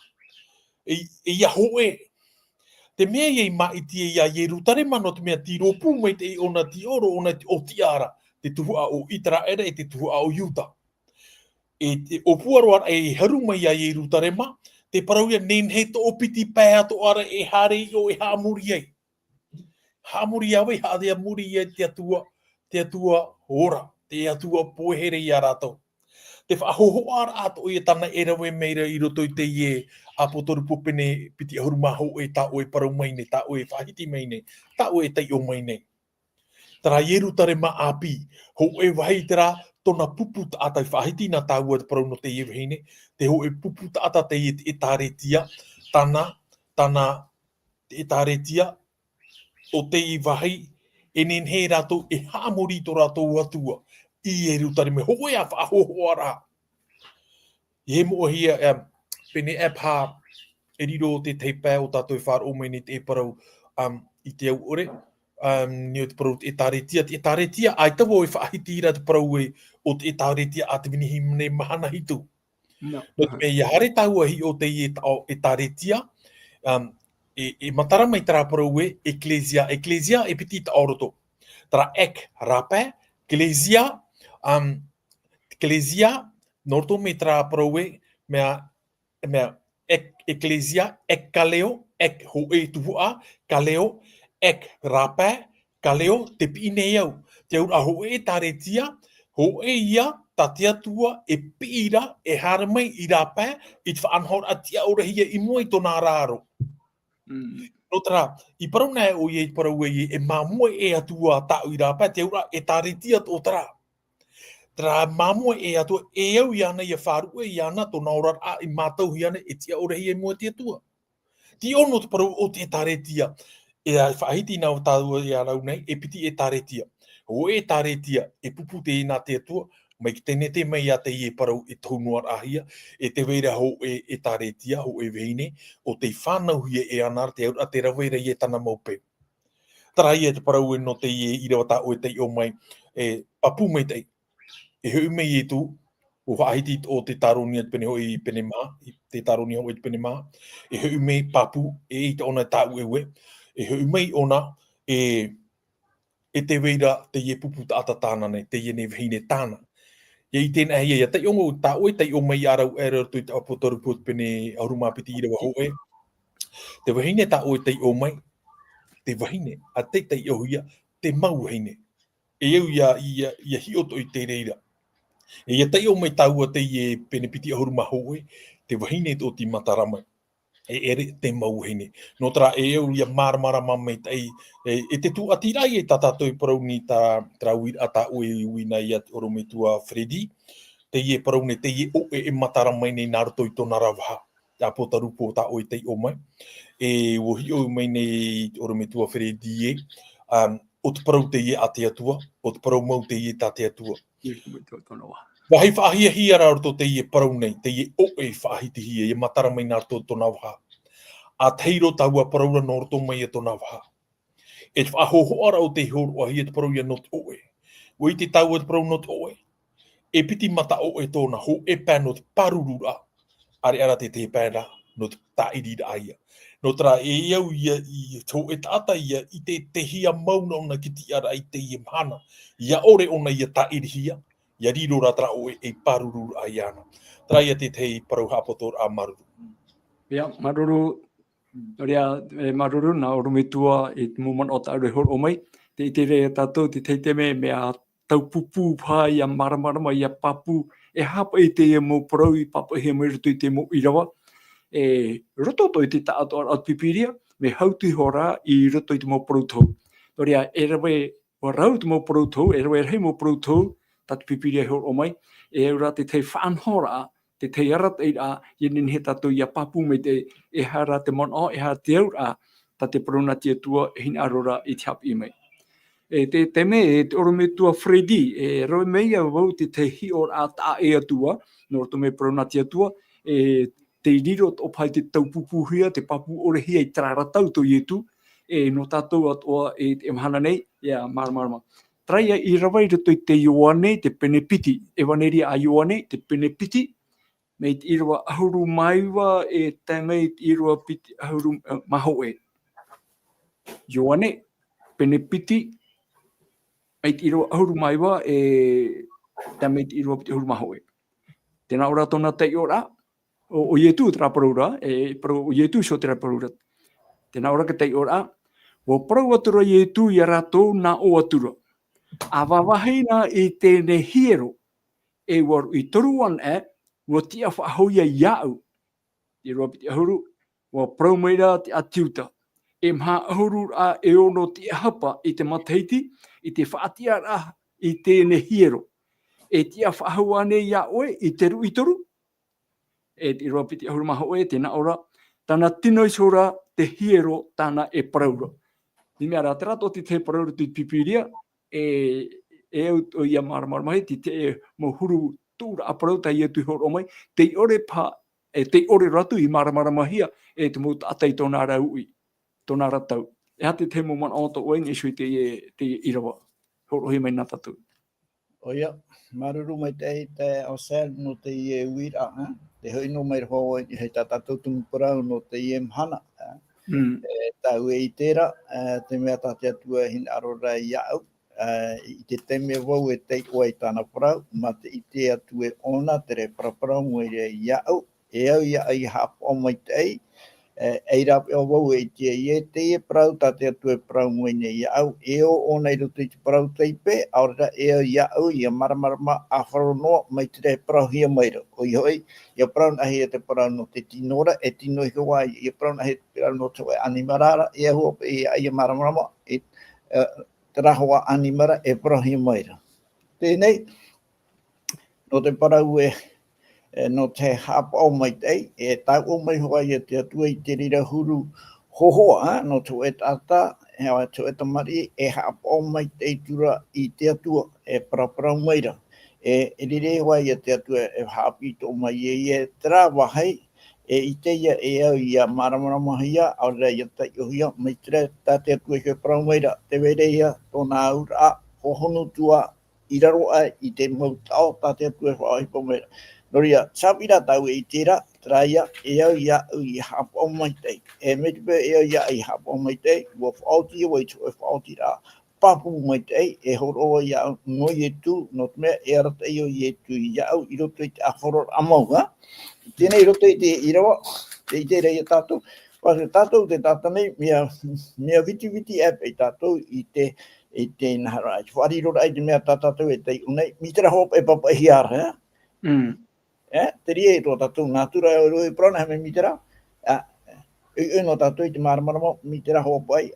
[SPEAKER 2] e ia hoe. Te mea i maiti e ia Yerutarema no te mea tiro pū mai te i ona ti oro, ona o tiara, te tuhua o itara era e te tuhua o iuta. E te opuaroa e haru mai ia Yerutarema, te parauia nen he to opiti pēa to ara e hare i o e haamuri ei. Haamuri awe haadea muri e te atua ora, te atua pohere i a rātou. Te whahoho ara ato i tana e rawe meira i roto i te ie a potoru popene piti ahuru maho e ta o e parau maine, ta o e whahiti maine, ta o e tei o maine. Tara Yerutarema api, ho e wahi tera tona pupu ta ata i whahiti na ta ua te parau no te ie wahine, te ho e pupu ta ata te e tāretia, tana te tāretia, o te i wahi, e nen he rato e haamori to rato atua i Yerutarema. Ho e a whahoho ara. I he mua hia, pene e pā, e riro te teipē o tātou whāra o meni te e parau i te au ore, ni o te parau te tāretia, ai tawa o e whaahiti ira te parau e o te tāretia a te vinihi mne mahana hitu. No te mea i hare taua hi o te e tāretia, e matara mai tara parau e Ecclesia e piti ta oroto. Tara ek rapē, Ecclesia, norto me tara parau e, mea Ecclesia, ek kaleo, ek ho e tuhua, kaleo, ek rapē, kaleo, te pine iau. Te ura ho e tāretia, ho e ia, ta te atua, e pira, e haramai i rapē, i te whaanhor a tia ora hia i mua i tōna raro. No tara, i parau nai o i e parau e mamua e atua tau i rapē, te ura e tāretia tō tara. Tara mamua e atua e au i ana i a whārua i ana tōna ora a i mātau hi ana e tia ora hi e mua te atua. Ti ono te parau o te tāretia, e a whaahiti nau tāua i arau nei, e piti e tāretia. O e tāretia, e pupu te ina te atua, mai ki tene te mai a te i e parau e taunuar ahia, e te weira ho e tāretia, ho e veine, o te whanau hi e anar te aura, te raweira i e tana maupe. Tara i e te parau e no te i e irawata o e te o mai, e papu mai te, e hui mei e tu, o whaahiti o te taronia te pene ho i pene maa, te taronia ho i te pene maa, e hui mei papu, e i te ona tāu e ue, e hui mei ona, e te weira te ie pupu ta ata tāna nei, te ie ne vihine tāna. Ia i tēnā hia, ia te ongo tā oe, te o mai arau era tui te apotoru put pene aurumapiti i rewa hoe. Te wahine tā oe te o mai, te wahine, a te o hia, te mau hine. E au ia hioto i te reira. E ia te o mai tāua te ie pene piti auruma hoe, te wahine o ti mataramai. E ere te mau hine. No tera e au ia maramara mamai tei, e te tu atirai e tātātou parau ni tā wira a tā ue uina i at oro me tua Freddy, te ie parau ne te ie o e mataramai nei nāroto i tōna rawaha, a potarupo tā oe tei o mai. E wohi o mai nei oro me tua Freddy e, o te parau te ie a te atua, o te parau mau te ie tā te atua. Wahai whaahia hi ara roto te ie parau nei, te ie o e whaahiti hi e matara mai nā roto tōna waha. A teiro taua paraura no roto mai e tōna waha. E te whahoho ara o te horo a hi e te parau ia not oe. O i te taua te parau not oe. E piti mata o e tōna ho e pēno te parurura. Are ara te pēna. no ta iri aia. No tra e iau ia I tō e tata ia I te hia mauna ona ki ti ara I te I mana. Ia ore ona ia ta iri hia. Ia riro ra tra o e paruru ai ana. Tra ia te tei parau hapotor a maruru.
[SPEAKER 1] Ia, maruru, rea maruru na orumitua I te muman o taure hor o mai. Te te rea tātou, te teite me a taupupu pā ia maramarama ia papu. E hapa I te ia mō parau I papa he mai rutu I te mō irawa. E roto I te taato ar pipiria, me hauti hora I roto I te mō parau tau. Torea, e rawe o rau te mō parau tau, e rawe hei mō parau tau, tatu pipiria hor o mai, e ura te tei whanhora, te tei arat I a, I nini he tatu ia papu me te e hara te mono, e hara te aur a, ta te paruna tia tua, e hin arora I te hapi mai. E te me, e te oro me tua Freddy, e rawe mei a wau te te hi or a ta e atua, no roto me paruna tia tua, e te riro o pai te taupupu hia, te papu ore hia I traratau to ietu, e no tātou atoa e mahana nei, ia marama. Traia I rawai rato I te ioane, te penepiti, e waneri a ioane, te penepiti, me te irawa ahuru maiwa e tamei te irawa piti ahuru maho e. Ioane, penepiti, me te irawa ahuru maiwa e tamei te irawa piti ahuru maho e. Tēnā ora tōna te ora, o ietu tra parura, e pro ietu so tra parura. Tēnā ora ka te ora, o parau atura ietu I rato na o atura. A wawahina I tēne hiero, e waru I toruan e, o tia whahoia iau. I ropiti ahuru, o parau meira te atiuta. E mha ahuru a e ono te hapa I te mataiti, I te whaatia ra I tēne hiero. E tia whahoane iau I te ru I toru. E te ropiti ahuru maho e tēnā ora, tana tino I sora te hiero tana e paraura. Ni mea rā te rato te paraura tu pipiria, e au ia maramahi, te mo huru tūra a parau ta ia tu hor o mai, te ore pa, te ore ratu I maramaramahia, e te mo tātai tōna rau I, tōna ratau. E hate te mo man auto oe, ni sui te irawa, hor ohi mai nā tatu.
[SPEAKER 3] Oia, maruru mai te o sel no te ie uira, te hoi no mai rho I hei tātou tumuparau no te ie mhana. Tau e I tērā, te mea tātia tua hin arora I au, I te teme wau e te oai tāna parau, ma te I te atu e ona, te re paraparau mo I au, e au ia ai hapo o mai tei, e rapi o wau e tia I te e parau, tātia atu e parau mo I au, e o ona I roto I te parau teipe, aurera e au I au, ia maramarama a wharonoa mai te re parau hia maira. O I hoi, ia parau nahi e te parau no te tinora, e tino I hoa, ia parau nahi e te parau no te animarara, e hua pe ia maramarama, te rahoa animara e parau hia maira. Tēnei, no te parau no te hapa o mai tei, e tau o mai hoa ia te atua I te rira huru hohoa, no tu e tata, hewa tu e tamari, e hapa o mai tei tura I te atua, e paraparau maira. E rire hoa ia te atua e hapi tō mai e tera wahai, e I te ia e au ia maramaramahia, aura ia tai ohia, mai tere tate atua e parau maira, te were ia tōna aura, hohonu tua, I raro ai I te mautao, tate atua e whaahipo maira. Noria, sapira tau I tērā, traia, e au ia au I hapa o mai tei. E metupe e au ia I hapa o mai tei, ua whaoti e waitu e whaoti rā. Papu mai tei, e horo ia au ngoi e tū, no te mea e arata I o I e tū ia au, I roto I te awhoror amau, ha? Tēnei roto I te irawa, te I tērā I tātou. Pāse tātou te tātanei, mea viti e pei tātou I te nahara. Wharirora ai te mea tātou e tei unei, mitera hopa e papa hiara, ha? Te rie tō tātou nātura e roi prana hame mitera. E no tātou I te maramarama, mitera hopai,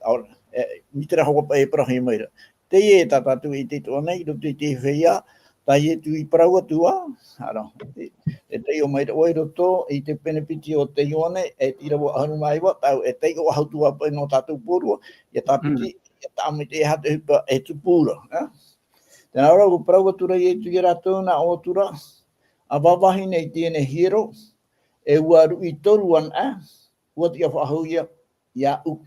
[SPEAKER 3] mitera hopai e prahi maira. Te e tātou I te tō nei, roto I te whia, tai e tu I parau atua. E te o maira oi roto, I te penepiti o te ione, e tirawa ahanu maiwa, tau e te o ahautua pai no tātou pōrua, e tāpiti, e tāmi te hata hupa e tu pūra. Tēnā ora, o parau atura I tu I rātou na o atura, a wawahi nei tēne hero, e uaru I toruan ua tia whahuia ia u.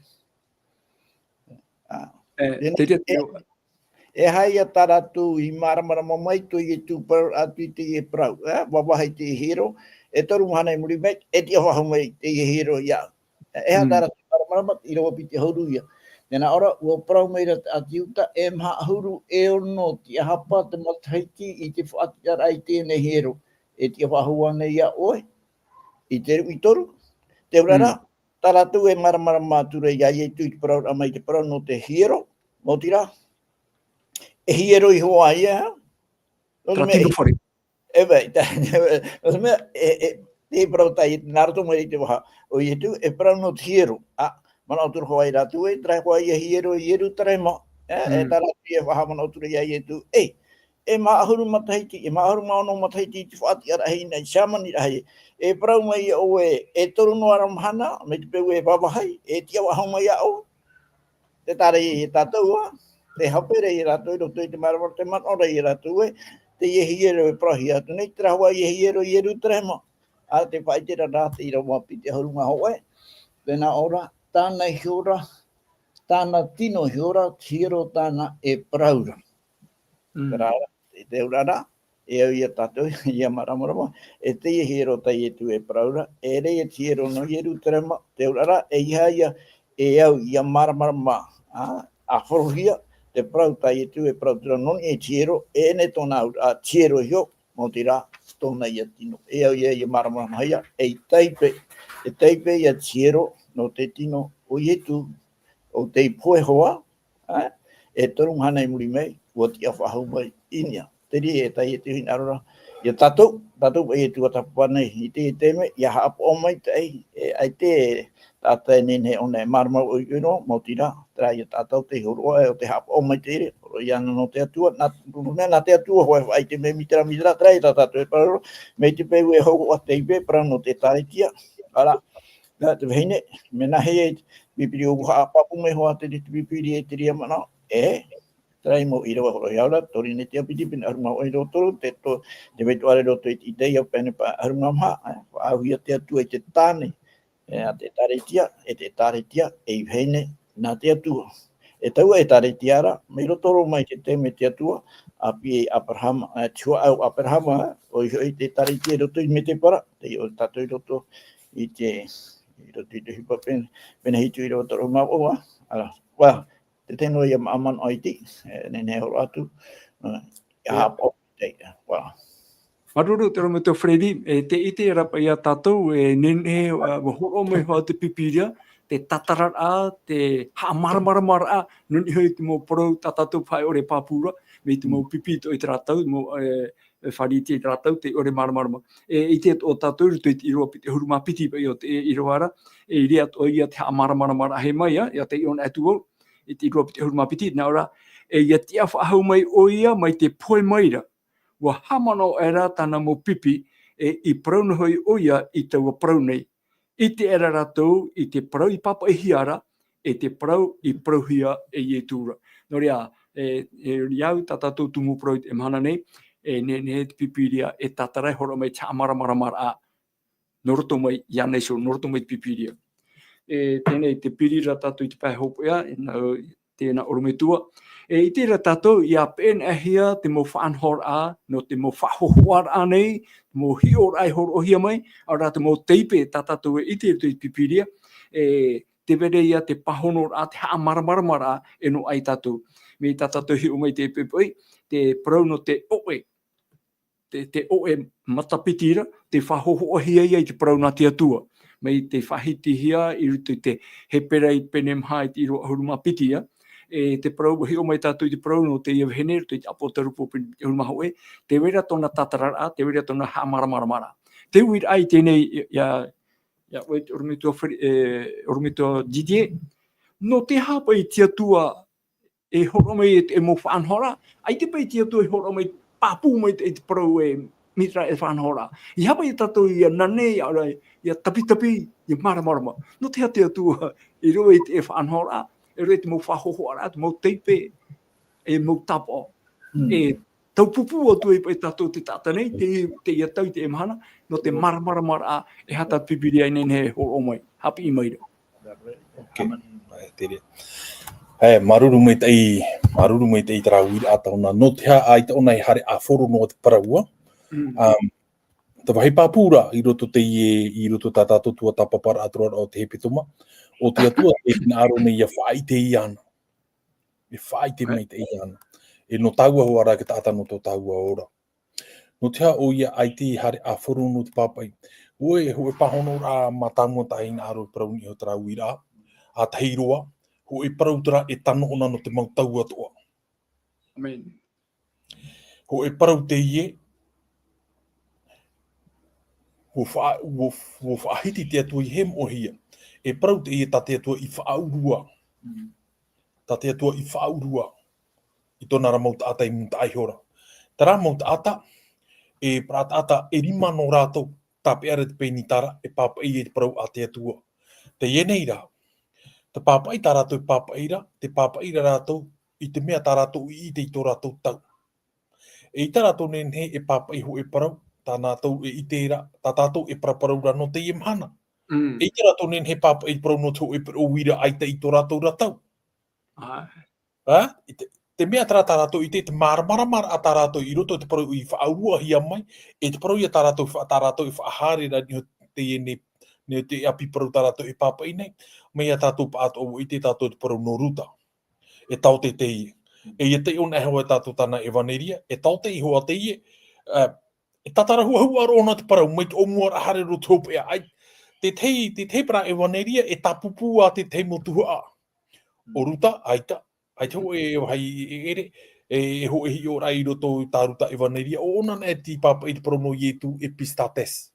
[SPEAKER 3] E hai a taratu I maramarama mai to I tu parau atu I te e parau, wawahi te hero, e toru hana muri me e ti ho mai te hero ya e hatara marama i ro piti huru ia nena ora o pro mai ra atiuta e ma huru e ono ti hapa te mataiki i te whatia rai tēne hero e ti whahuane ia oe i te i toru te urara taratu e maramara māture ia i tu i pro amai te pro no te hero mo tira e hero i hoa ia
[SPEAKER 1] Tratino fori.
[SPEAKER 3] e vai os me e pro tai narto mai te wa o i tu e pro no hero mana tur hoa ira tu e tra hoa i hero trema e tara e wa mana tur ia i tu e ma huru mataiki e ma huru ma no mataiki te whaati ara hei nei shamani rahi e pro mai o e toru no aram hana me te pewe babahai e tia wa mai o te tare i tatua te hapere i rato i roto i te maramara te manora i rato te hero e prohi atu nei tra hoa i hero trema a te whaitera rata i rawa pi te horunga hoe pena ora tāna hiora tāna tino hiora hero tāna e praura te urara e au ia tātou ia maramara e te hero tai e tu e praura e rei e hero no hero trema te urara e iha ia e au ia maramara a whoruhia te prau tai e tu e praura non e hero e ne tona a hero hio mo tira tona ia tino e au ia maramara ia e taipe ia hero no te tino o ietu o te poe hoa e toru hana i muri mei o tia whahau mai inia. Te ri e tai e te hina arora. Ia tatou e tu atapa nei i te teme, ia haapo o mai tei, ai te tata e nene o nei marama o ino, mo tira, tra ia tatou te horoa o te haapo o mai te ere, o iana no te atua, na te atua hoa ai te me mitera tra i tatou e pararo, me te peu e hoko a te ipe, pra no te taretia, ara, te vehine, me nahe e pipiri o haapapu me hoa te pipiri e te ria mana, trai mo iro ho yaura tori ne te apiti pin arma o iro toro te vetu are ro te idea pene pa arma ma a hia te atu e te tane a te taretia e vene na te atu e tau e taretiara me ro toro mai te me te atu a pi Abraham chua au Abraham o i te taretia ro te me te para te o tatu ro to i te hipa pen hitu iro toro ma o ala te teno ia aman oiti, nene horo atu, hapo te,
[SPEAKER 1] Maruru te romo te Fredi, te ite rapa ia tātou, nene horo mai hoa te pipiria, te tatarara, te hamaramaramara, nuni hoi te mo porou tātou whai ore pāpura, me te mo pipito i te rātau, mo whariti i te rātau, te ore maramarama. I te o tātou, ruto i te iroa piti huruma piti pa i o te iroara, i rea o ia te hamaramaramara he mai, ia te ion atu au, i te iroa piti huruma piti, nā ora, ia tia whaahau mai o ia, mai te poe maira, wa hamano era tana mo pipi, i prauna hoi o ia, i taua praunei. I te era ratou, i te prau i papa i hiara, te prau i prauhia e tūra. Nō rea, iau tātou tumu prau e mahana nei, ne te pipiria e tātarai horo mai tā maramaramara a. Noroto mai, ianei so, noroto mai pipiria. Tēnei te pirira tātou i te pai hopo ea, tēnā orometua. I tēra tātou, ia pēn ahia te mo whaanhor a, no te mo whahohoar a nei, mo hior ai hor ohia mai, a rata mo teipe tātou i te pipiria, te vere ia te pahonor a, te haamaramarama e no ai tātou. Me tātou hi o mai te pepoi, te prau no te oe, te oe matapitira, te whahoho ohia ia i te prau na te atua. Mai te whahitihia i ruto i te heperei penem hai te iro ahuruma pitia, te prau hi o mai tātou i te prau no te iawhene, ruto i te apotarupo ahuruma hoe, te wera tona tatarara, te wera tona hamaramaramara. Te uir ai tēnei, ormitua Didier, no te hapa i tia tua e horo mai e mo whaanhora, ai te pai tia tua e horo mai papu mai te prau mitra e whanhora. I hapa i tātou i nanei, ia tapi, ia maramarama. No te hatea tua, i roe te e whanhora, e roe te mo whahohoara, te mo teipe, e mo tapo. Tau pupu o tu e tātou te tātanei, te ia tau te e mahana, no te maramaramara e hata pipiria i nene horo mai. Hapi i maira.
[SPEAKER 2] Maruru mai tei tara wira atauna, no te ha ai tauna i hare a whoro no te paraua. Te wahi pāpūra i roto te i roto tā tātou tua tapapara atura o te hepitoma. O te atua e kina aro nei ia whaai te iana. E whaai te mei te iana. E no taua hoa rā ki tātano tō taua ora. No te hao ia ai te hare a whoru no te papai. Ue e hoe pahono rā matango ta ina aro prauni ho tara uira. A teiroa. Ho e parautara e tano ona no te mautau atoa.
[SPEAKER 1] Amen.
[SPEAKER 2] Ho e parau te ie. Ho whaahiti te atua i he mohia. E parau te ie ta te atua i whaaurua. Ta te atua i whaaurua. I tōna ra mauta ata i muta aihora. Tā rā mauta ata, e prata ata e rima no rātou, tā peara te pēni tara, e pāpai e te parau a te atua. Te ienei rā, te pāpai tā rātou i pāpai rā, te pāpai rā rātou, i te mea tā rātou i te i tō rātou tau. E i tā rātou nenhe e pāpai ho e parau, tā rātou e i te rā, tā tātou e paraparau rā no te i mhana. E i tā rātou nenhe pāpai parau no tō e parau wira ai te i tō rātou rātau. Te mea tā rātou i te māramara a tā rātou i roto te parau i whaaurua hi mai, e te parau i tā rātou i whaahare rā ni te iene, ni te api parau tā rātou i pāpai nei, mea tātou pātou i te tātou te parau no ruta. E tau te te ie. E ia te ona e hoa tātou tāna evaneria, e tau te ihoa te ie, e tatara hua rona te parau, mai te omua rahare ro tōpe ai. Te te para evaneria e tapupu a te te motua. O ruta, aita. Ai te hoe e hai ere, e ho e hi o rai roto i tā ruta evaneria, o onan e ti papa i te prono ietu epistates.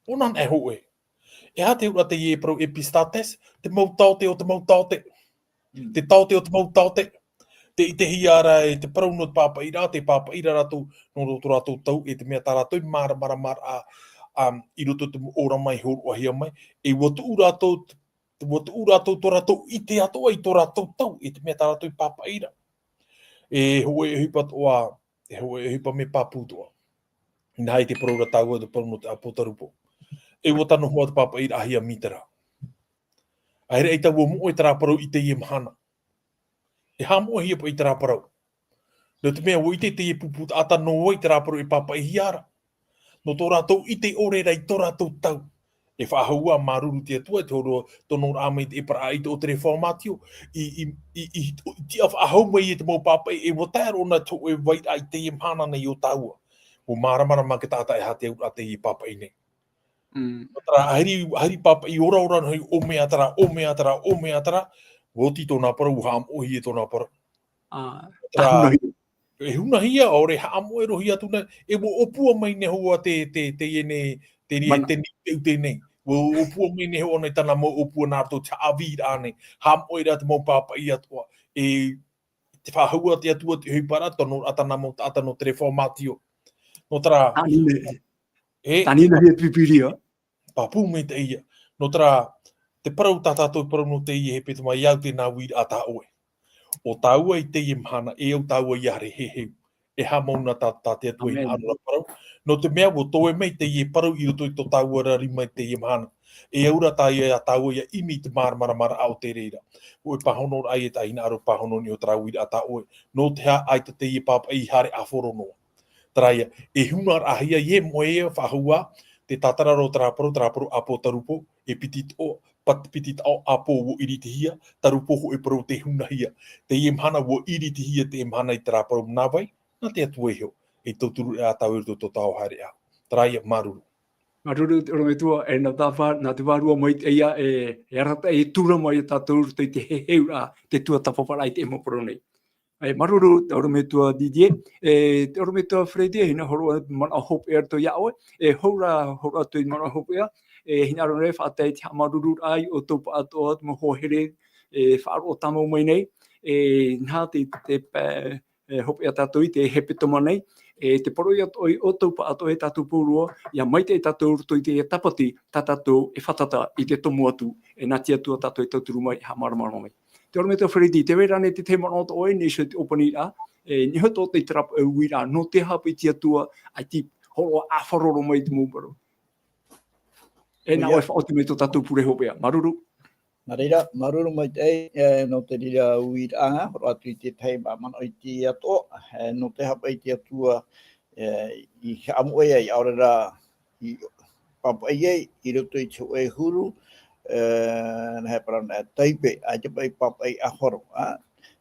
[SPEAKER 2] Onan e ho e. E ha te ura te ie pro epistates, te mautaute o te mautaute. Te taute o te mautaute. Te i te hiara e te prono te papa i rā, te papa i rā rātou, no roto rātou tau, e te mea tā rātou mara i roto te ora mai horo ahia mai, e watu urātou te watu urātou tō rātou i te atoa i tō rātou tau, e te mea tā rātou i pāpaira. E hoe e hipa toa, e hoe e hipa me pāpūtoa. Ina hai te paraura tāua te parauna te apotarupo. E watano hoa te pāpaira ahia mitara. Ahere e tāua mo e tā rāparau i te ie mahana. E hā mo hia pa i tā rāparau. Nō te mea wo i te ie puput ata no i tā rāparau i pāpai hiara. No tō rātou i te orera i tō rātou tau. E whaahua maruru te atua, te horo tono rāmei te epara ai o te reformatio, i ti awha ahau mai e te mau pāpai, e watai rona tō e wait ai te e mhana nei o tāua. O māramara ma ke tāta e hate a te i pāpai nei. Tara, hairi pāpai ora nei o mea tara, woti tōna parau, hāmohi e tōna parau. Tara, e huna hia, ore hāmo e rohi atuna, e wo opua mai ne hoa te iene, te nei. Wo opua mai ne hoa nei tana mo opua nā tō te awir ane. Hāmo e rā te mau pāpai atua. E te whahua te atua te huipara, tono atana mo atano te reformatio. No tara...
[SPEAKER 1] Tanina he pipiria.
[SPEAKER 2] Papu me te ia. No tara, te parau tātātou parau no te ia he peta mai iau te nā wira a tā oe. O tāua i te ia mhana, e au tāua i are he heu. E ha mauna tā te atua i nā parau. No te mea wo toe mei te ia parau i roto i tō tāua rari mai te ia mhana. E aura tā ia tāua ia imi te māramara au te reira. O e pahono ai e tā ina aro pahono ni o tāuira a tā oe. No te ha ai te ia pāpa i hare a whoronoa. Taraia, e hunar ahia ie moe e whahua, te tatara ro taraparu apo tarupo, e pitit o apo wo iritihia, tarupo ho e paru te hunahia. Te ie mhana wo iritihia te mhana i taraparu mnawai, na te atua heo, e tauturu e a tauirto to tau haere a. Taraia, maruru.
[SPEAKER 1] Maruru, rongo tua, e na tāwha, nā te wārua mai te ia, e arata e tūra mai e tātou te heura, te tua tapaparai te emoporo nei. Ai maruru te orome tua Didier, te orome tua Fredia, hina horo mana hope e to iaoe, e hora tu mana hope e, hina rone whaatei te maruru ai o tōpa atoa te moho here, whaaro o tamo mai nei, nā te hope e tātou i te hepetoma nei, te poro i atoi o tōpa atoa e tātou pūrua, ia mai te tātou ruto i te tapati, tātou e whatata i te tomu atu, nā tia tua tātou e tauturu mai, ha maramara mai. Te orome te Fredi, te wera ne te te mana o te oe, ne se te opani a, ni hoto te trap e uira, no te hape tia tua, ai ti horo a wharoro mai te mūparo. E nā oe whaoti me tō tātou pure hopea. Maruru.
[SPEAKER 3] Nā reira, maruru mai te no te rira uira anga, horo atu i te teima mana i te ato, no te hape i te atua i amoe i aurera i papa ye i roto i tō e huru na he parana taipe a te pai papa i ahoro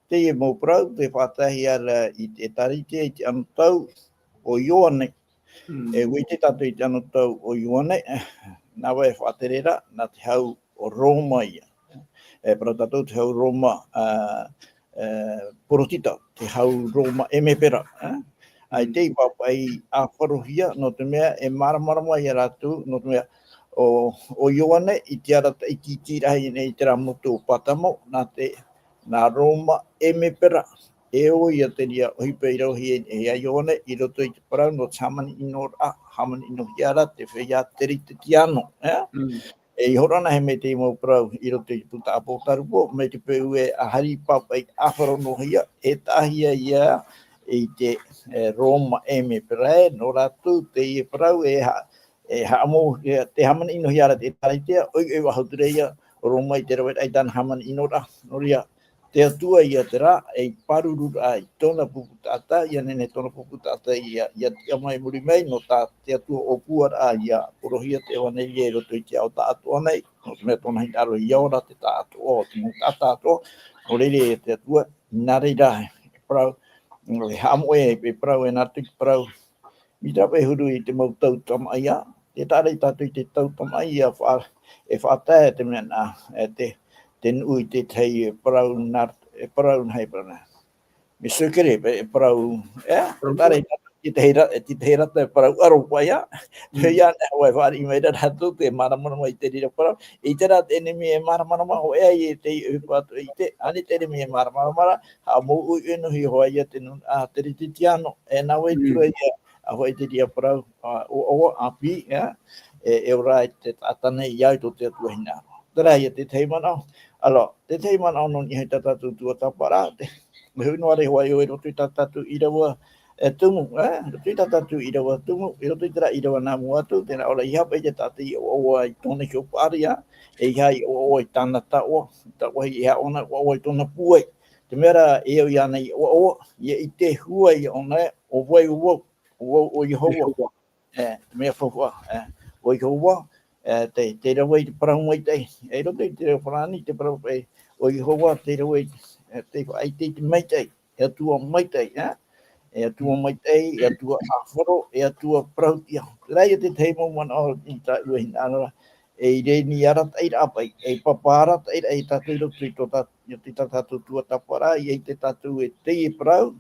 [SPEAKER 3] te e mō prau te whatahi ara i te tarite i te anu tau o Ioane e ui te tatu i te anu tau o Ioane nā wai whaterera nā te hau o Roma ia e para tatou te hau Roma porotita te hau Roma emepera ai te i papa i awharohia no te mea e maramarama i ratu no te mea o Ioane i te arata i ki tirahi nei te ramotu o Patamo nā Roma emepera e o ia te ria o hipe i rauhi e a Ioane i roto i te parau no te hamani ino ra hamani ino hiara te whea teri te tiano e i horana he me te imo parau i roto i puta apotarupo me te peu e a hari papa i awharo no hia e tahia ia i te Roma emepera no ratu te i parau e hamo te hamani ino hiara te taritea oi e wahautureia Roma i te rawet ai tan hamani ino ra no ria te atua ia te rā e parurura ai tōna puputata ia nene tōna puputata ia te amai muri mei no te atua o puara ia porohia te waneri e roto i te au tātua nei no te mea tōna hitaro i aora te tātua o te mō tātua o rere e te atua nare rai parau e hamo e parau e nātu ki parau mi tape huru i te mau tau tamai ia te tāre tātu i te tau tamai ia e whātai te mea nā te nui te tei e parau nei parana. Me sukere e parau, tare te te rata e parau aropa ia. Te ia ne hoi whari mei ratu te maramarama i te rira parau. I te rata enemi e maramarama o ea i te upatu i te. Ani te enemi e maramarama ha mō ui unuhi hoa ia te nun a te riti tiano. E nā wei tura ia a hoi te ria parau o api e ora i te atane i au to te atua hina. Tera ia te teimana. Alo, te teimana ono ni hei tatatu tua tapara, me hui noare hoa i oi roto i tatatu i rawa tumu, roto i tatatu i rawa tumu, i roto i tera i rawa nā muatu, tēnā ora i hapa i te tatu i oa i tōna ki o pāria, e ia i oa i tāna taua, taua i hea ona oa i tōna puai, te mera e au i ana i oa, i te hua i ona o vai o Yehowa, mea whawha, o Yehowa, te rawa i te parau mai tei. E roto i te rawa parani, te parau pai o Yehowa, te rawa i te whaai te mai tei. E atua mai tei, e atua mai tei, e atua awharo, e atua parautia. Rai te teimo mana o i ta ua hinanara. E i reini arat ai rapai, e paparat ai tatu i roto i te tatu tua tapara, i te tatu e te i parau,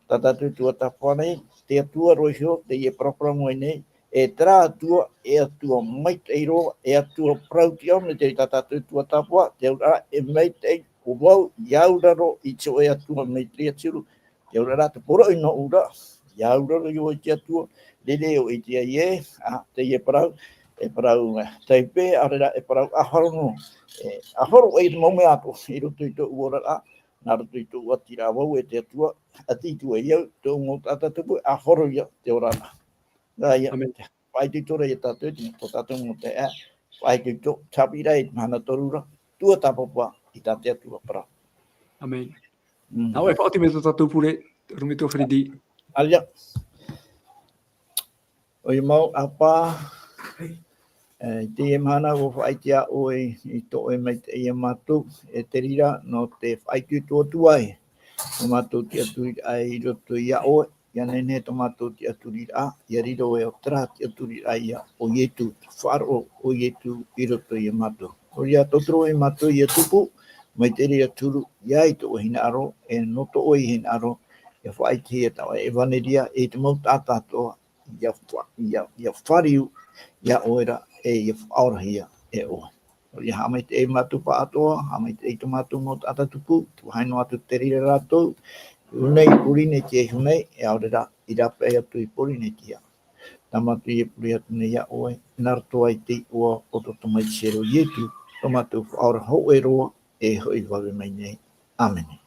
[SPEAKER 3] tatu tua tapara, te atua roihio, te i parapara moi nei, e tera atua mai tei roa, e atua prauti au me te tatatu tua tapua, te ura e mei tei o wau, iauraro i teo e atua mei tria tiru, te ura te poro i no ura, iauraro i o i te atua, lele o i te ie, te ie parau, e parau teipe, arera e parau aharo no, aharo e te maume ato, i roto i tō uora a, nā roto i tō ua tira wau e te atua, ati tua iau, tō ngō tatatupu, aharo ia te ora na. Ia, whai te tora i tātou, te mō tātou mō te ea, whai te tō, tapira i mana torura, tua tāpapa i tātea tua para.
[SPEAKER 1] Amen. Nā wai whaoti me tō tātou pure, rumi tō whiridi.
[SPEAKER 3] Alia. O i mau apa, te e mana o whai te a oe i tō e mei te ia mātou, e te rira no te whai te tō tuai. O mātou te atu ai roto i a oe, ia nene to mātou te aturi a, ia riro e o tera te aturi a ia o ietu, wharo o ietu i roto i a mātou. O ia totoro e mātou i a tupu, mai te rea turu, ia i to o hina aro, e noto o i hina aro, ia whai te e tawa, e vaneria, e te mau tātātoa, ia whariu, ia oera, e ia whaorahia, e oa. O ia hamai te e mātou pa atoa, hamai te e to mātou mo tātatupu, tu haino atu te rira rātou, unei purine te hunei e aurera i rapa e atu i purine te ia. Tamatu i e puri atu nei a oe, narato ai te ua o to tomai sero ietu, tomatu aura ho e roa e hoi wawe mai nei. Amen.